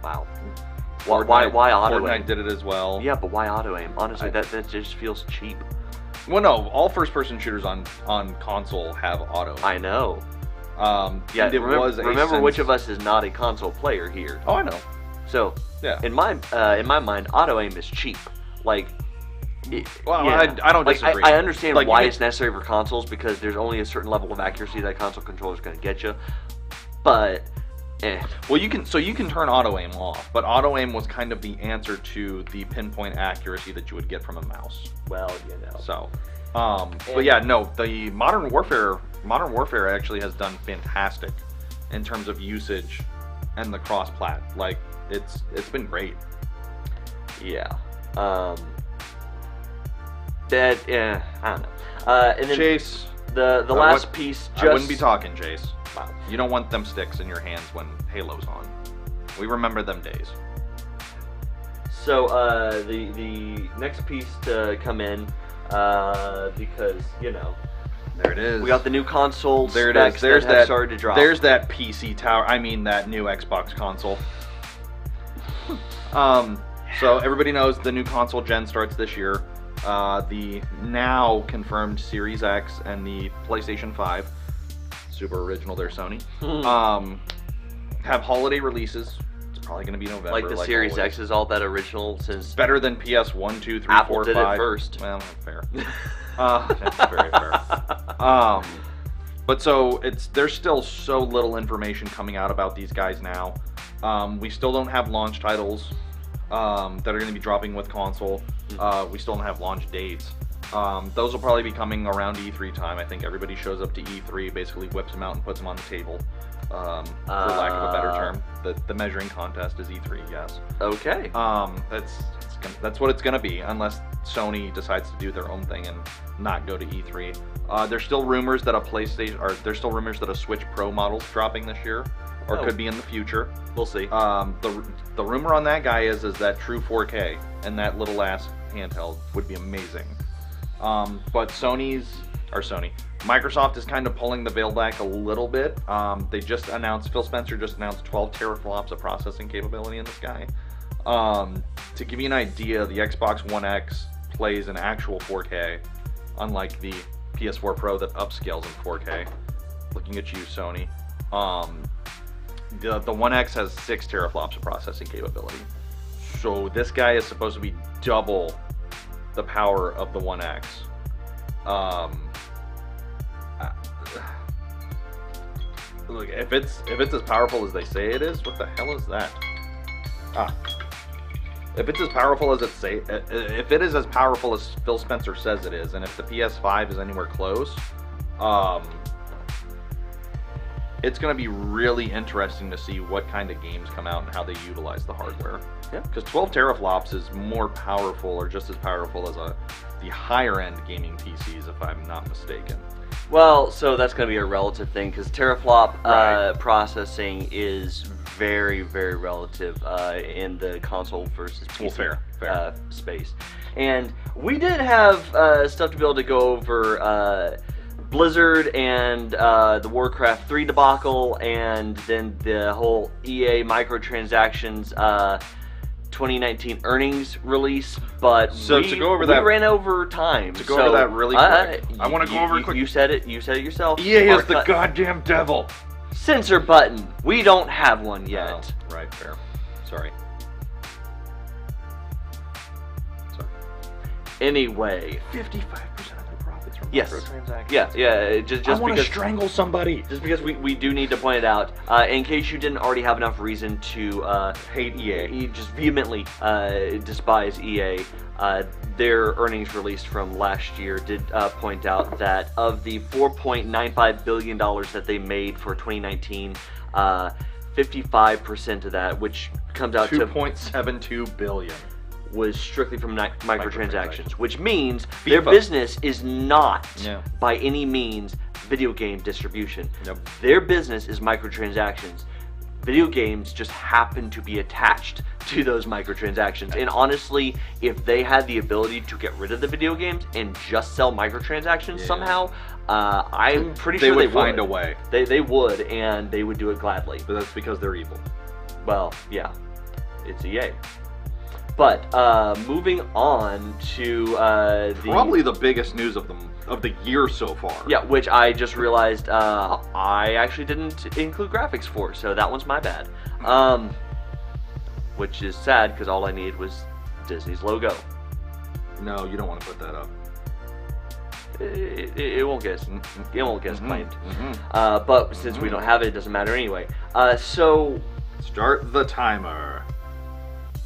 Wow. Why auto aim? Fortnite did it as well. Yeah, but why auto aim? Honestly, that just feels cheap. Well, no, all first-person shooters on console have auto. I know. Yeah, remember which of us is not a console player here? Oh, I know. So, in my mind, auto aim is cheap. Like, I don't disagree. I understand why it's necessary for consoles because there's only a certain level of accuracy that console controller is going to get you. But, well, you can turn auto aim off, but auto aim was kind of the answer to the pinpoint accuracy that you would get from a mouse. Well, you know. So, but yeah, no, the Modern Warfare actually has done fantastic in terms of usage and the cross-plat. Like, it's been great. Yeah. I don't know. And then Chase, the last piece. I wouldn't be talking, Chase. Wow. You don't want them sticks in your hands when Halo's on. We remember them days. So the next piece to come in, because, you know, there it is. We got the new console there it is. There's that started to drop. There's that PC tower. I mean, that new Xbox console. So everybody knows the new console gen starts this year. The now confirmed Series X and the PlayStation 5. Super original there, Sony. Have holiday releases. It's probably going to be November. Like the Series X is all that original since... Better than PS 1, 2, 3, Apple 4, did 5. it first. Well, fair. That's very fair. But so, there's still so little information coming out about these guys now. We still don't have launch titles that are going to be dropping with console. We still don't have launch dates. Those will probably be coming around E3 time. I think everybody shows up to E3, basically whips them out and puts them on the table, for lack of a better term. The measuring contest is E3, yes. Okay. That's what it's gonna be, unless Sony decides to do their own thing and not go to E3. There's still rumors that there's still rumors that a Switch Pro model's dropping this year, or could be in the future. We'll see. The rumor on that guy is that true 4K and that little ass handheld would be amazing. But Microsoft is kind of pulling the veil back a little bit. Phil Spencer just announced 12 teraflops of processing capability in this guy. To give you an idea, the Xbox One X plays in actual 4K, unlike the PS4 Pro that upscales in 4K. Looking at you, Sony. The One X has 6 teraflops of processing capability. So this guy is supposed to be double the power of the One X. Look, if it's as powerful as they say it is, what the hell is that? If it's as powerful as if it is as powerful as Phil Spencer says it is, and if the PS5 is anywhere close, it's going to be really interesting to see what kind of games come out and how they utilize the hardware. Yeah. Because 12 teraflops is more powerful, or just as powerful as the higher end gaming PCs, if I'm not mistaken. Well, so that's going to be a relative thing, because teraflop Right. processing is very, very relative in the console versus PC Fair. Space. And we did have stuff to be able to go over Blizzard and the Warcraft 3 debacle, and then the whole EA microtransactions 2019 earnings release, but So we to go over that, ran over time. To go over that really quick, I want to go over quick. You said it. You said it yourself. EA is the goddamn devil. Censor button. We don't have one yet. Oh, right, fair. Sorry. Anyway. 55% of their profits from Yes. microtransactions. Yeah. Just I want to because strangle somebody. Just because we do need to point it out, in case you didn't already have enough reason to Hate EA. just vehemently despise EA. Their earnings released from last year did point out that of the $4.95 billion that they made for 2019, 55% of that, which comes out to $2.72 billion. was strictly from microtransactions, which means FIFA. their business is not Yeah. by any means video game distribution. Nope. Their business is microtransactions. Video games just happen to be attached to those microtransactions. And honestly, if they had the ability to get rid of the video games and just sell microtransactions somehow, I'm pretty sure they would find a way. They would, and they would do it gladly. But that's because they're evil. Well, yeah, it's EA. But moving on to Probably the biggest news of the year so far. Yeah, which I just realized I actually didn't include graphics for, so that one's my bad. Which is sad because all I needed was Disney's logo. No, you don't want to put that up. It won't get us, claimed. Mm-hmm. But since we don't have it, it doesn't matter anyway. So Start the timer.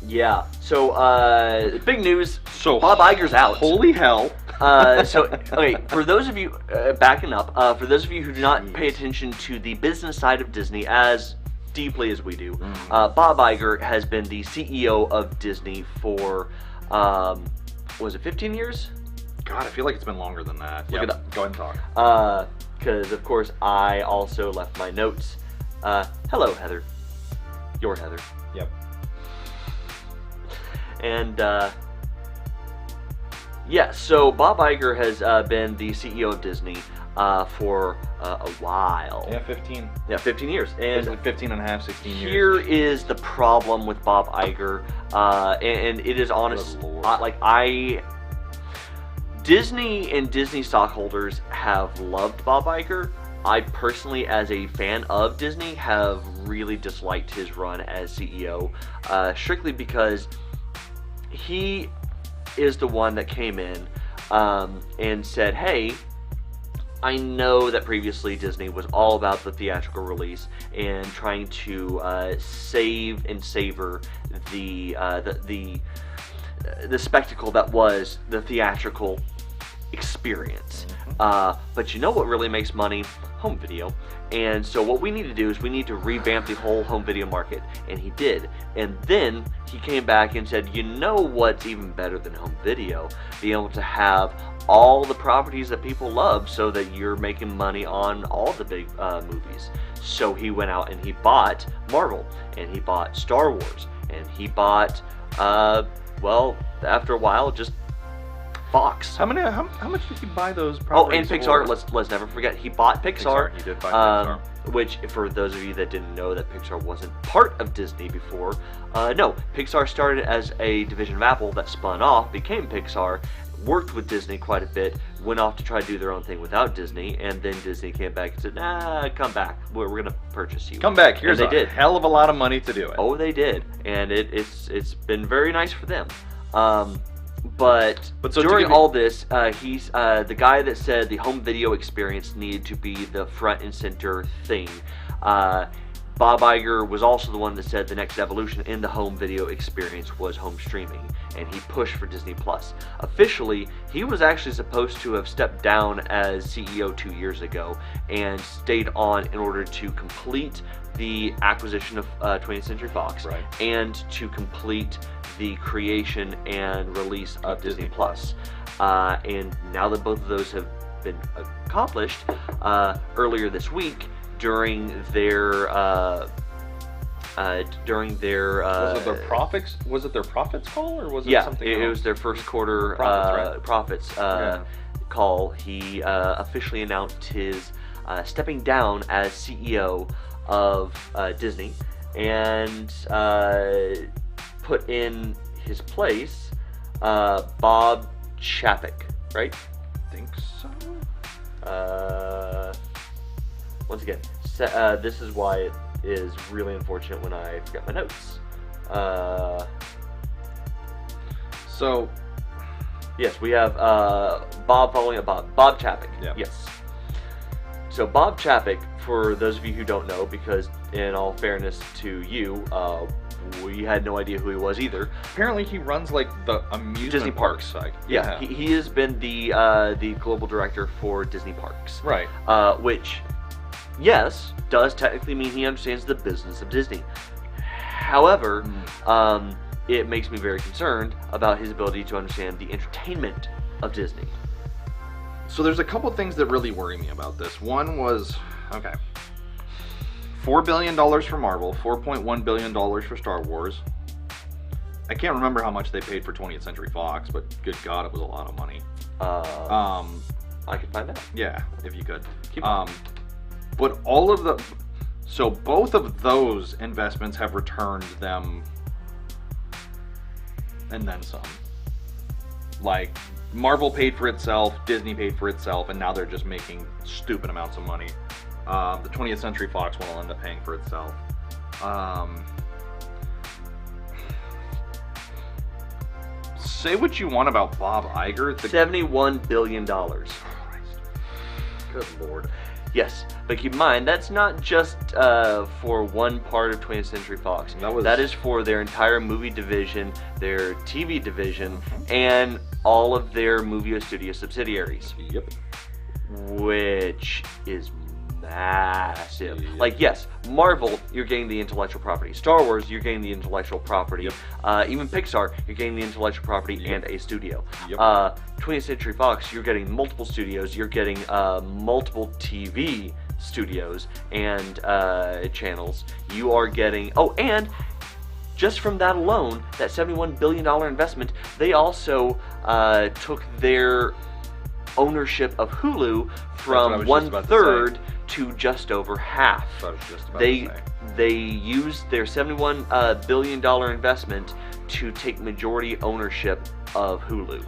yeah, so big news. So Bob Iger's out. Holy hell. Okay, for those of you, backing up, for those of you who do not pay attention to the business side of Disney as deeply as we do, Bob Iger has been the CEO of Disney for, was it 15 years? God, I feel like it's been longer than that. Look it up. Go ahead and talk. Because, of course, I also left my notes. Hello, Heather. You're Heather. Yep. And, yeah, so Bob Iger has been the CEO of Disney for a while. Yeah, 15. Yeah, 15 years. And Basically 15 and a half, 16 years. here is the problem with Bob Iger, and it is honest. Good Lord. Disney and Disney stockholders have loved Bob Iger. I personally, as a fan of Disney, have really disliked his run as CEO, strictly because he is the one that came in and said, hey, I know that previously Disney was all about the theatrical release and trying to save and savor the spectacle that was the theatrical experience. But you know what really makes money? Home video. And so what we need to do is we need to revamp the whole home video market. And he did. And then he came back and said, you know what's even better than home video? Being able to have all the properties that people love so that you're making money on all the big movies. So he went out and he bought Marvel, and he bought Star Wars, and he bought, well, after a while, just Fox. How much did he buy those Oh, properties and Pixar. for? Let's never forget he bought Pixar. He did buy Pixar. Which, for those of you that didn't know that Pixar wasn't part of Disney before, no, Pixar started as a division of Apple that spun off, became Pixar, worked with Disney quite a bit, went off to try to do their own thing without Disney, and then Disney came back and said, nah, come back, we're going to purchase you. Come back, here's and they did. Hell of a lot of money to do it. Oh, they did, and it's been very nice for them. But so during all this, he's the guy that said the home video experience needed to be the front and center thing. Bob Iger was also the one that said the next evolution in the home video experience was home streaming, and he pushed for Disney Plus. Officially, he was actually supposed to have stepped down as CEO 2 years ago and stayed on in order to complete the acquisition of 20th Century Fox, Right. and to complete the creation and release of Disney Plus. And now that both of those have been accomplished, earlier this week, during their was it their profits? Was it their profits call, or was it something else? It was their first quarter profits call. He officially announced his stepping down as CEO of Disney, and put in his place Bob Chapek, right? I think so. Once again, this is why it is really unfortunate when I forget my notes. So, yes, we have Bob following up Bob Chapek. Yeah. Yes. So Bob Chapek, for those of you who don't know, because in all fairness to you, we had no idea who he was either. apparently he runs like the amusement Disney park parks. side. Yeah, he has been the global director for Disney Parks. Right. Which, yes, does technically mean he understands the business of Disney. However, it makes me very concerned about his ability to understand the entertainment of Disney. So there's a couple things that really worry me about this. One was, okay, $4 billion for Marvel, $4.1 billion for Star Wars. I can't remember how much they paid for 20th Century Fox, but good God, it was a lot of money. I can find out. Yeah, if you could. Keep on. But all of the, so both of those investments have returned them, and then some. Like, Marvel paid for itself, Disney paid for itself, and now they're just making stupid amounts of money. The 20th Century Fox one will end up paying for itself. Say what you want about Bob Iger. $71 billion. Good Lord. Yes, but keep in mind, that's not just for one part of 20th Century Fox. That is for their entire movie division, their TV division, and all of their movie studio subsidiaries. Yep. Which is massive. Yep. Like, yes, Marvel, you're getting the intellectual property. Star Wars, you're getting the intellectual property. Yep. Even Pixar, you're getting the intellectual property and a studio. Yep. 20th Century Fox, you're getting multiple studios, you're getting multiple TV studios and channels. You are getting, and just from that alone, that $71 billion investment, they also took their ownership of Hulu from 1/3 to just over half. They used their $71 billion investment to take majority ownership of Hulu,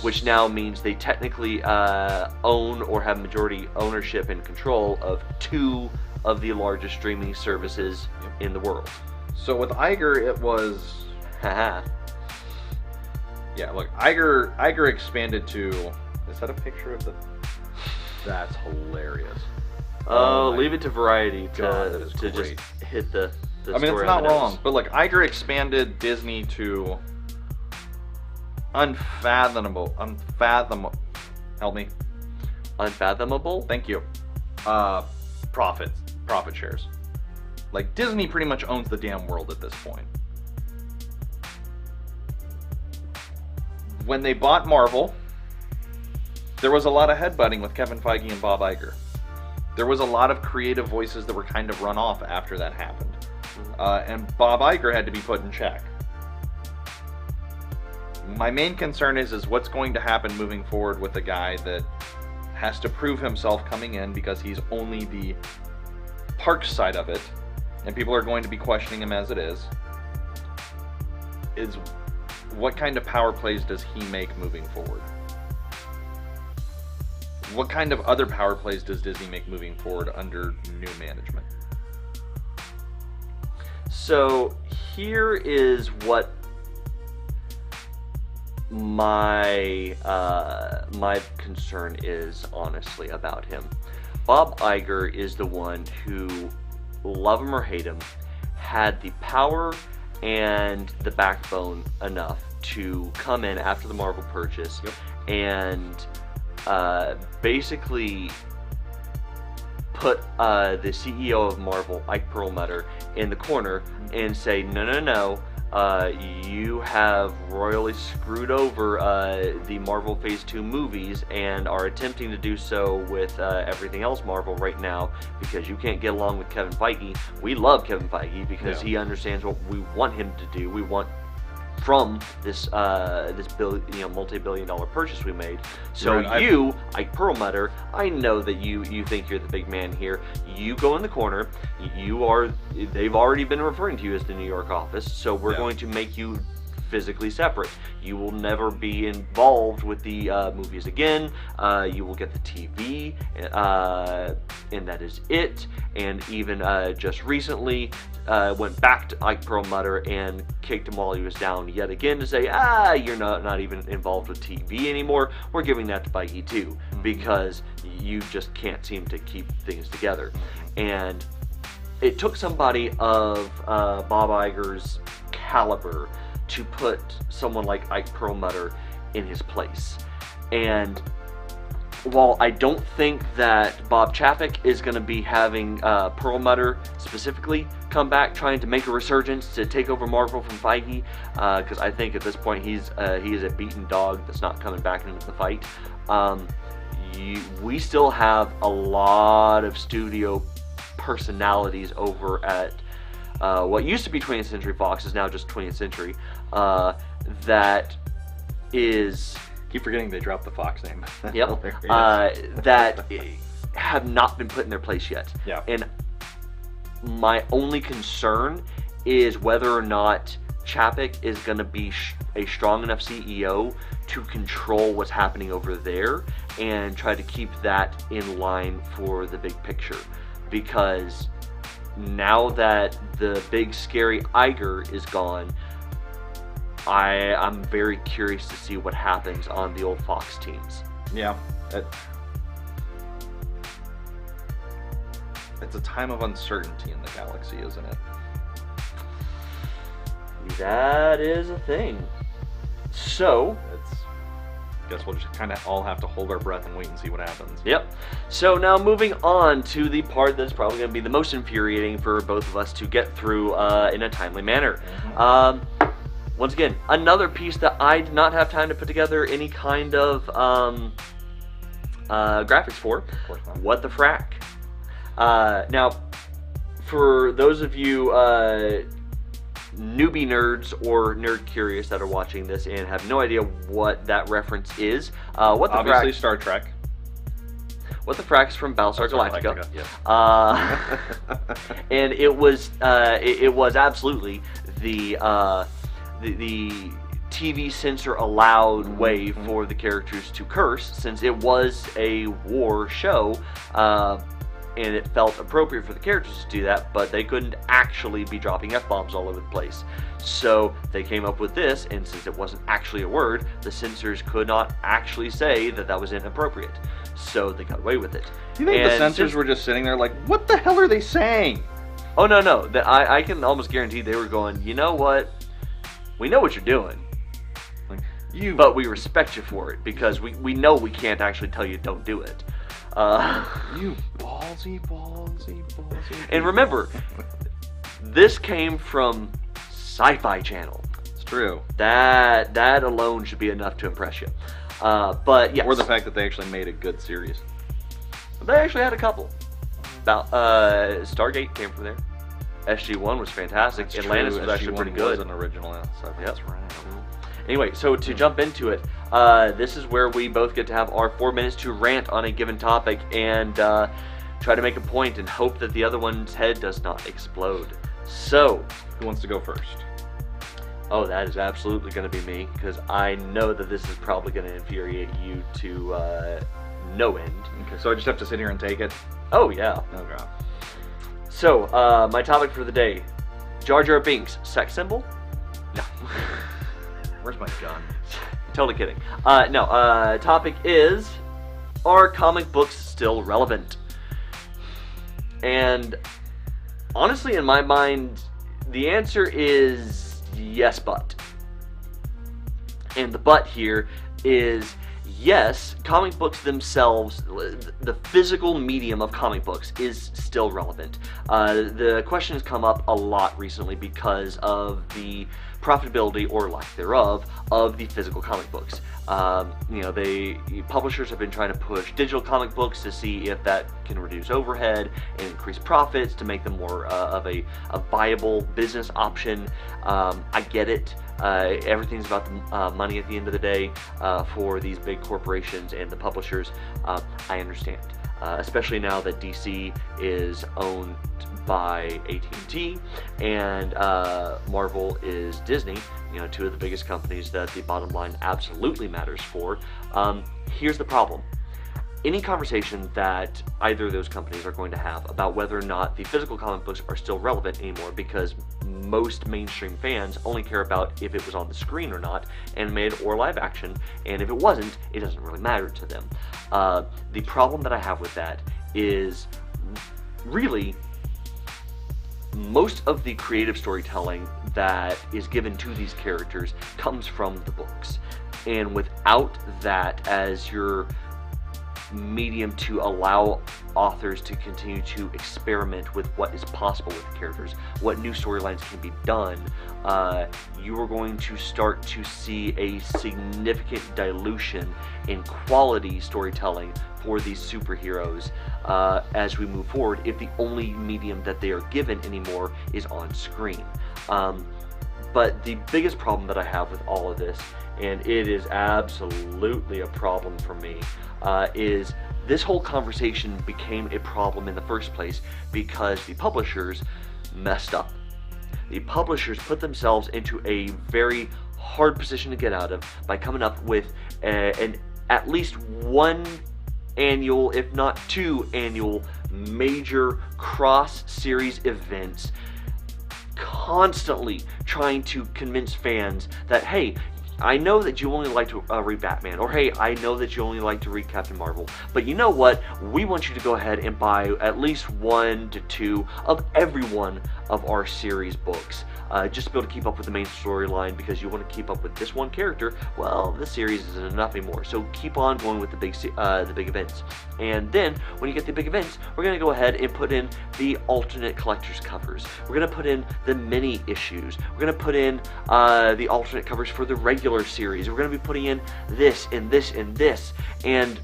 which now means they technically own or have majority ownership and control of 2 of the largest streaming services in the world. So with Iger, it was... Haha. Yeah, look, Iger expanded to... Is that a picture of the... That's hilarious. Oh, leave it to Variety God, that is to just great. hit the I mean, story it's not on the wrong, nose. but like Iger expanded Disney to unfathomable. Help me. Unfathomable? Thank you. Profit shares. Like Disney pretty much owns the damn world at this point. When they bought Marvel, there was a lot of headbutting with Kevin Feige and Bob Iger. There was a lot of creative voices that were kind of run off after that happened. And Bob Iger had to be put in check. My main concern is what's going to happen moving forward with a guy that has to prove himself coming in because he's only the park side of it, and people are going to be questioning him as it is what kind of power plays does he make moving forward? What kind of other power plays does Disney make moving forward under new management? So here is what my concern is honestly about him. Bob Iger is the one who love him or hate him, had the power and the backbone enough to come in after the Marvel purchase and basically put the CEO of Marvel, Ike Perlmutter, in the corner and say, no, you have royally screwed over the Marvel Phase 2 movies and are attempting to do so with everything else Marvel right now because you can't get along with Kevin Feige. We love Kevin Feige because he understands what we want him to do. We want from this multi-billion-dollar purchase we made. So Ike Perlmutter, I know that you think you're the big man here. You go in the corner. They've already been referring to you as the New York office, so we're going to make you physically separate. You will never be involved with the movies again. You will get the TV, and that is it. And even just recently, went back to Ike Perlmutter and kicked him while he was down yet again to say, you're not even involved with TV anymore. We're giving that to Feige too, because you just can't seem to keep things together. And it took somebody of Bob Iger's caliber to put someone like Ike Perlmutter in his place. And while I don't think that Bob Chapek is going to be having Perlmutter specifically come back trying to make a resurgence to take over Marvel from Feige, because I think at this point he is a beaten dog that's not coming back into the fight, we still have a lot of studio personalities over at what used to be 20th Century Fox is now just 20th Century, that is... Keep forgetting they dropped the Fox name. Yep. That have not been put in their place yet. Yeah. And my only concern is whether or not Chapek is going to be a strong enough CEO to control what's happening over there and try to keep that in line for the big picture. Because now that the big scary Iger is gone, I'm very curious to see what happens on the old Fox teams. Yeah. It's a time of uncertainty in the galaxy, isn't it? That is a thing. So, guess we'll just kind of all have to hold our breath and wait and see what happens. Yep. So now moving on to the part that's probably going to be the most infuriating for both of us to get through in a timely manner. Once again, another piece that I did not have time to put together any kind of graphics for. Of course not. What the Frak? Now, for those of you newbie nerds or nerd curious that are watching this and have no idea what that reference is, what the Obviously Frak, Star Trek. What the Frak is from Battlestar Galactica. Yes. And it was absolutely the TV censor allowed way for the characters to curse, since it was a war show, and it felt appropriate for the characters to do that, but they couldn't actually be dropping F-bombs all over the place. So they came up with this, and since it wasn't actually a word, the censors could not actually say that that was inappropriate. So they got away with it. Do you think the censors were just sitting there like, what the hell are they saying? Oh, no. I can almost guarantee they were going, you know what? We know what you're doing, but we respect you for it, because we know we can't actually tell you don't do it. You ballsy. And remember, this came from Sci-Fi Channel. It's true. That alone should be enough to impress you. But yes. Or the fact that they actually made a good series. They actually had a couple. Stargate came from there. SG-1 was fantastic. That's Atlantis true. was actually pretty good. Was an original. That's right. Anyway, so to jump into it, this is where we both get to have our 4 minutes to rant on a given topic and try to make a point and hope that the other one's head does not explode. So, who wants to go first? Oh, that is absolutely going to be me, because I know that this is probably going to infuriate you to no end. Okay, so I just have to sit here and take it? Oh, yeah. Oh, God. So, my topic for the day, Jar Jar Binks, sex symbol? No. Where's my gun? Totally kidding. Topic is, are comic books still relevant? And Honestly, in my mind, the answer is yes, but. And the but here is yes, comic books themselves, the physical medium of comic books is still relevant. The question has come up a lot recently because of the profitability or lack thereof of the physical comic books. Publishers have been trying to push digital comic books to see if that can reduce overhead and increase profits to make them more of a viable business option. I get it. Everything's about the money at the end of the day for these big corporations and the publishers. I understand, especially now that DC is owned by AT&T and Marvel is Disney, two of the biggest companies that the bottom line absolutely matters for. Here's the problem. Any conversation that either of those companies are going to have about whether or not the physical comic books are still relevant anymore, because most mainstream fans only care about if it was on the screen or not, animated or live action, and if it wasn't, it doesn't really matter to them. The problem that I have with that is really most of the creative storytelling that is given to these characters comes from the books, and without that as your medium to allow authors to continue to experiment with what is possible with the characters, what new storylines can be done, you are going to start to see a significant dilution in quality storytelling for these superheroes as we move forward, if the only medium that they are given anymore is on screen. But the biggest problem that I have with all of this, and it is absolutely a problem for me, is this whole conversation became a problem in the first place because the publishers messed up. The publishers put themselves into a very hard position to get out of by coming up with at least one annual, if not two annual, major cross-series events, constantly trying to convince fans that, hey, I know that you only like to read Batman, or hey, I know that you only like to read Captain Marvel, but you know what? We want you to go ahead and buy at least 1 to 2 of every one of our series books, just to be able to keep up with the main storyline, because you want to keep up with this one character. Well, this series isn't enough anymore, so keep on going with the big events. And then, when you get the big events, we're going to go ahead and put in the alternate collector's covers. We're going to put in the mini issues. We're going to put in the alternate covers for the regular series. We're going to be putting in this and this and this. And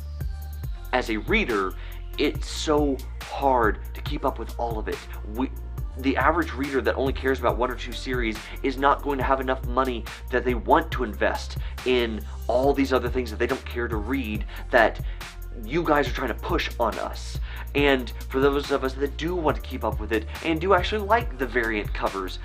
as a reader, it's so hard to keep up with all of it. The average reader that only cares about 1 or 2 series is not going to have enough money that they want to invest in all these other things that they don't care to read, that you guys are trying to push on us. And for those of us that do want to keep up with it and do actually like the variant covers,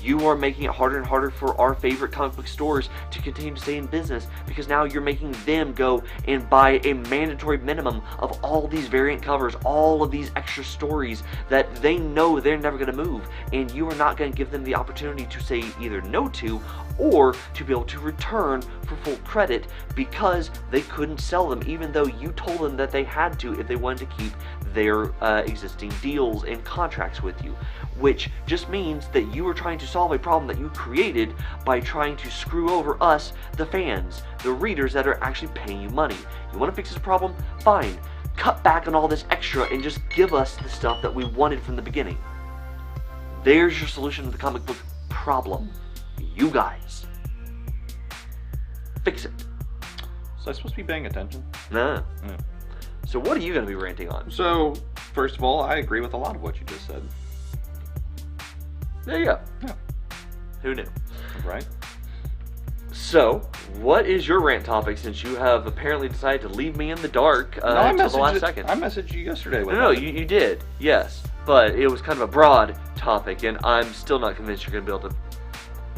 you are making it harder and harder for our favorite comic book stores to continue to stay in business, because now you're making them go and buy a mandatory minimum of all these variant covers, all of these extra stories that they know they're never going to move, and you are not going to give them the opportunity to say either no to, or to be able to return for full credit because they couldn't sell them, even though you told them that they had to if they wanted to keep their existing deals and contracts with you. Which just means that you are trying to solve a problem that you created by trying to screw over us, the fans, the readers that are actually paying you money. You want to fix this problem? Fine. Cut back on all this extra and just give us the stuff that we wanted from the beginning. There's your solution to the comic book problem. You guys. Fix it. So I'm supposed to be paying attention? Nah. Yeah. So what are you going to be ranting on? So, first of all, I agree with a lot of what you just said. There you go. Yeah. Who knew? Right? So, what is your rant topic, since you have apparently decided to leave me in the dark No, I until the last messaged second? I messaged you yesterday with No, that. you did, yes. But it was kind of a broad topic, and I'm still not convinced you're going to be able to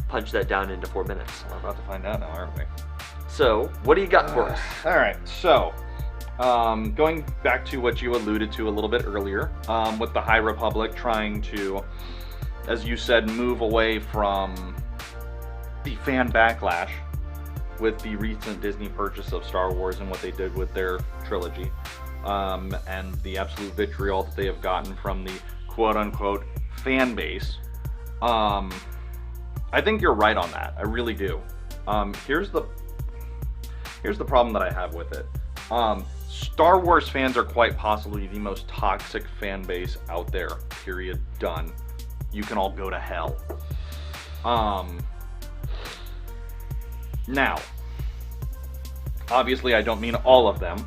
punch that down into 4 minutes. We're about to find out now, aren't we? So, what do you got for us? Alright, so, going back to what you alluded to a little bit earlier, with the High Republic trying to, as you said, move away from the fan backlash with the recent Disney purchase of Star Wars and what they did with their trilogy, and the absolute vitriol that they have gotten from the quote-unquote fan base. I think you're right on that. I really do. Here's the problem that I have with it. Star Wars fans are quite possibly the most toxic fan base out there. Period. Done. You can all go to hell. Now, obviously I don't mean all of them.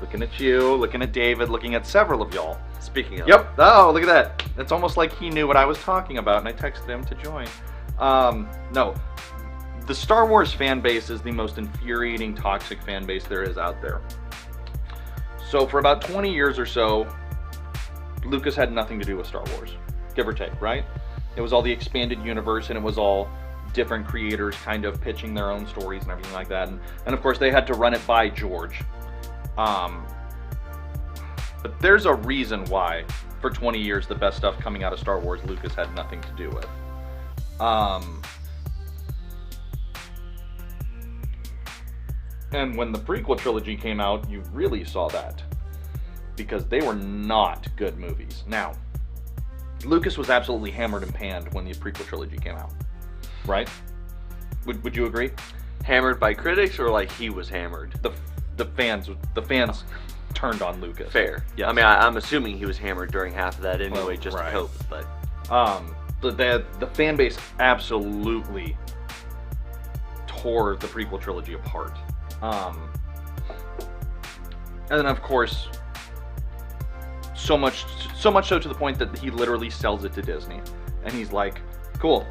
Looking at you, looking at David, looking at several of y'all. Speaking of. Yep. Oh, look at that. It's almost like he knew what I was talking about, and I texted him to join. No. The Star Wars fan base is the most infuriating, toxic fan base there is out there. So for about 20 years or so, Lucas had nothing to do with Star Wars, give or take, right? It was all the expanded universe, and it was all different creators kind of pitching their own stories and everything like that. And of course, they had to run it by George. But there's a reason why, for 20 years, the best stuff coming out of Star Wars, Lucas had nothing to do with. And when the prequel trilogy came out, you really saw that. Because they were not good movies. Now, Lucas was absolutely hammered and panned when the prequel trilogy came out. Right? Would you agree? Hammered by critics, or like he was hammered? The fans turned on Lucas. Fair. Yes. I mean, I'm assuming he was hammered during half of that anyway, Well, just right. to cope. But the fan base absolutely tore the prequel trilogy apart. And then of course, so much so to the point that he literally sells it to Disney, and he's like, "Cool,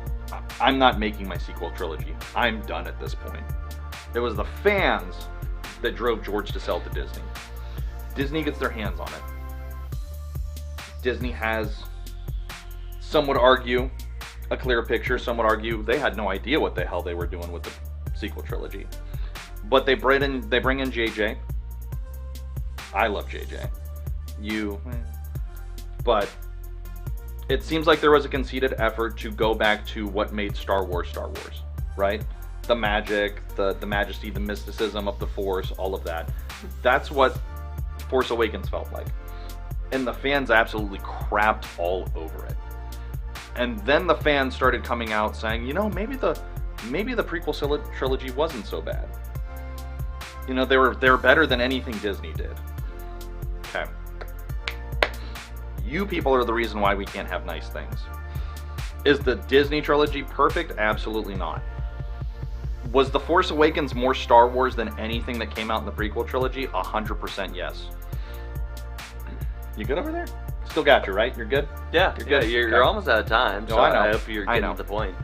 I'm not making my sequel trilogy. I'm done at this point." It was the fans that drove George to sell to Disney. Disney gets their hands on it. Disney has, some would argue, a clear picture. Some would argue they had no idea what the hell they were doing with the sequel trilogy. But they bring in JJ. I love JJ. But it seems like there was a conceited effort to go back to what made Star Wars, right? The magic, the majesty, the mysticism of the Force, all of that. That's what Force Awakens felt like. And the fans absolutely crapped all over it. And then the fans started coming out saying, maybe the prequel trilogy wasn't so bad. They were better than anything Disney did. Okay. You people are the reason why we can't have nice things. Is the Disney trilogy perfect? Absolutely not. Was The Force Awakens more Star Wars than anything that came out in the prequel trilogy? 100% yes. You good over there? Still got you, right? You're good? yeah, You're good. you're Okay. almost out of time. So No, I know. I hope you're I getting know. to the point.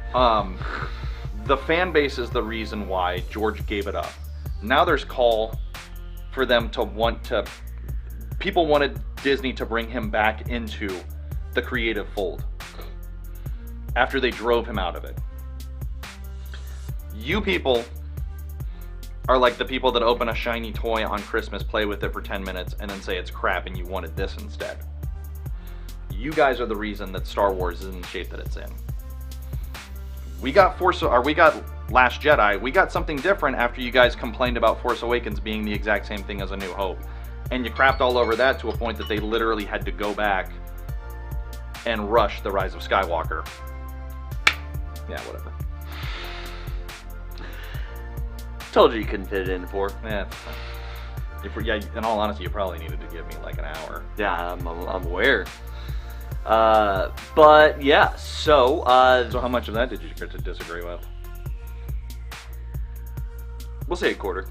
The fan base is the reason why George gave it up. Now there's call for them to want to... People wanted Disney to bring him back into the creative fold after they drove him out of it. You people are like the people that open a shiny toy on Christmas, play with it for 10 minutes, and then say it's crap and you wanted this instead. You guys are the reason that Star Wars is in the shape that it's in. We got Last Jedi. We got something different after you guys complained about Force Awakens being the exact same thing as A New Hope. And you crapped all over that to a point that they literally had to go back and rush The Rise of Skywalker. Yeah, whatever. Told you couldn't fit it in 4. Yeah. In all honesty, you probably needed to give me like an hour. Yeah, I'm aware. But yeah, so So how much of that did you get to disagree with? we'll say a quarter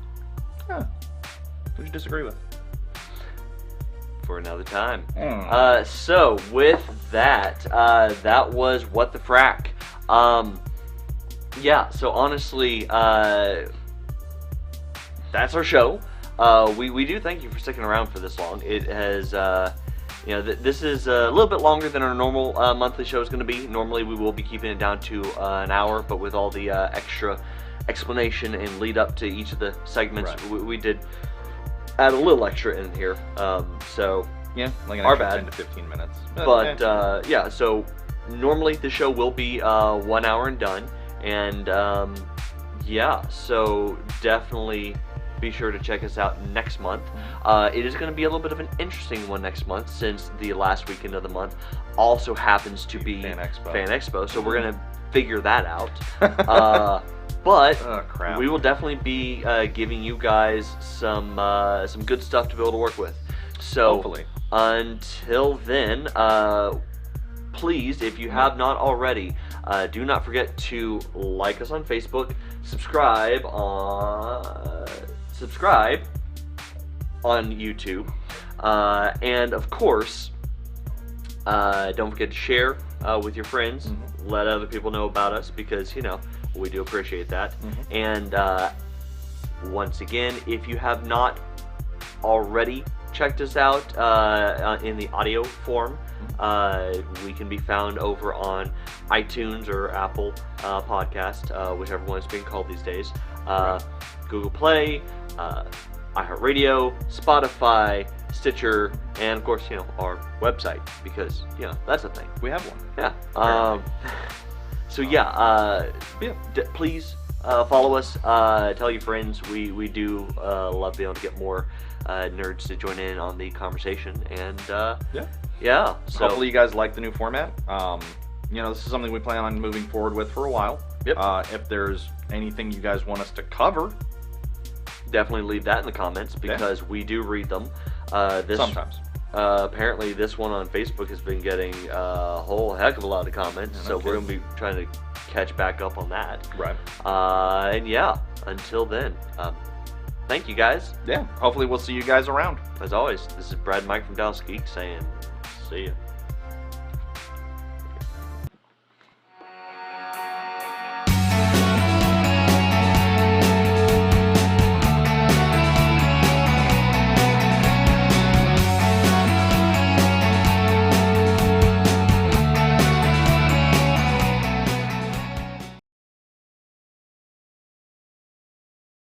Huh. Who'd you disagree with? for another time. Mm. So with that, that was What the Frak. Yeah, so honestly, that's our show. We do thank you for sticking around for this long. It has, this is a little bit longer than our normal monthly show is going to be. Normally we will be keeping it down to an hour, but with all the extra explanation and lead up to each of the segments, Right. we did add a little extra in here. So Yeah, like an Our extra bad. 10 to 15 minutes. but yeah, so normally the show will be 1 hour and done, and yeah, so definitely be sure to check us out next month. It is going to be a little bit of an interesting one next month, since the last weekend of the month also happens to be Fan Expo. Fan Expo, so we're going to figure that out. But Oh, crap. we will definitely be giving you guys some good stuff to be able to work with. So Hopefully. until then, please, if you have not already, do not forget to like us on Facebook, subscribe on YouTube, and of course, don't forget to share with your friends. Let other people know about us, because we do appreciate that. And once again, if you have not already checked us out in the audio form, we can be found over on iTunes or Apple Podcast, whichever one is being called these days, Google Play, iHeartRadio, Spotify, Stitcher, and of course, our website, because that's a thing. We have one. Yeah. So yeah, please follow us. Tell your friends. We do love being able to get more nerds to join in on the conversation. And yeah. So Hopefully you guys like the new format. This is something we plan on moving forward with for a while. If there's anything you guys want us to cover, definitely leave that in the comments, because we do read them. Sometimes. Apparently this one on Facebook has been getting a whole heck of a lot of comments, so we're going to be trying to catch back up on that. Right. And yeah, until then, thank you guys. Yeah, hopefully we'll see you guys around. As always, this is Brad and Mike from Dallas Geek saying, see ya.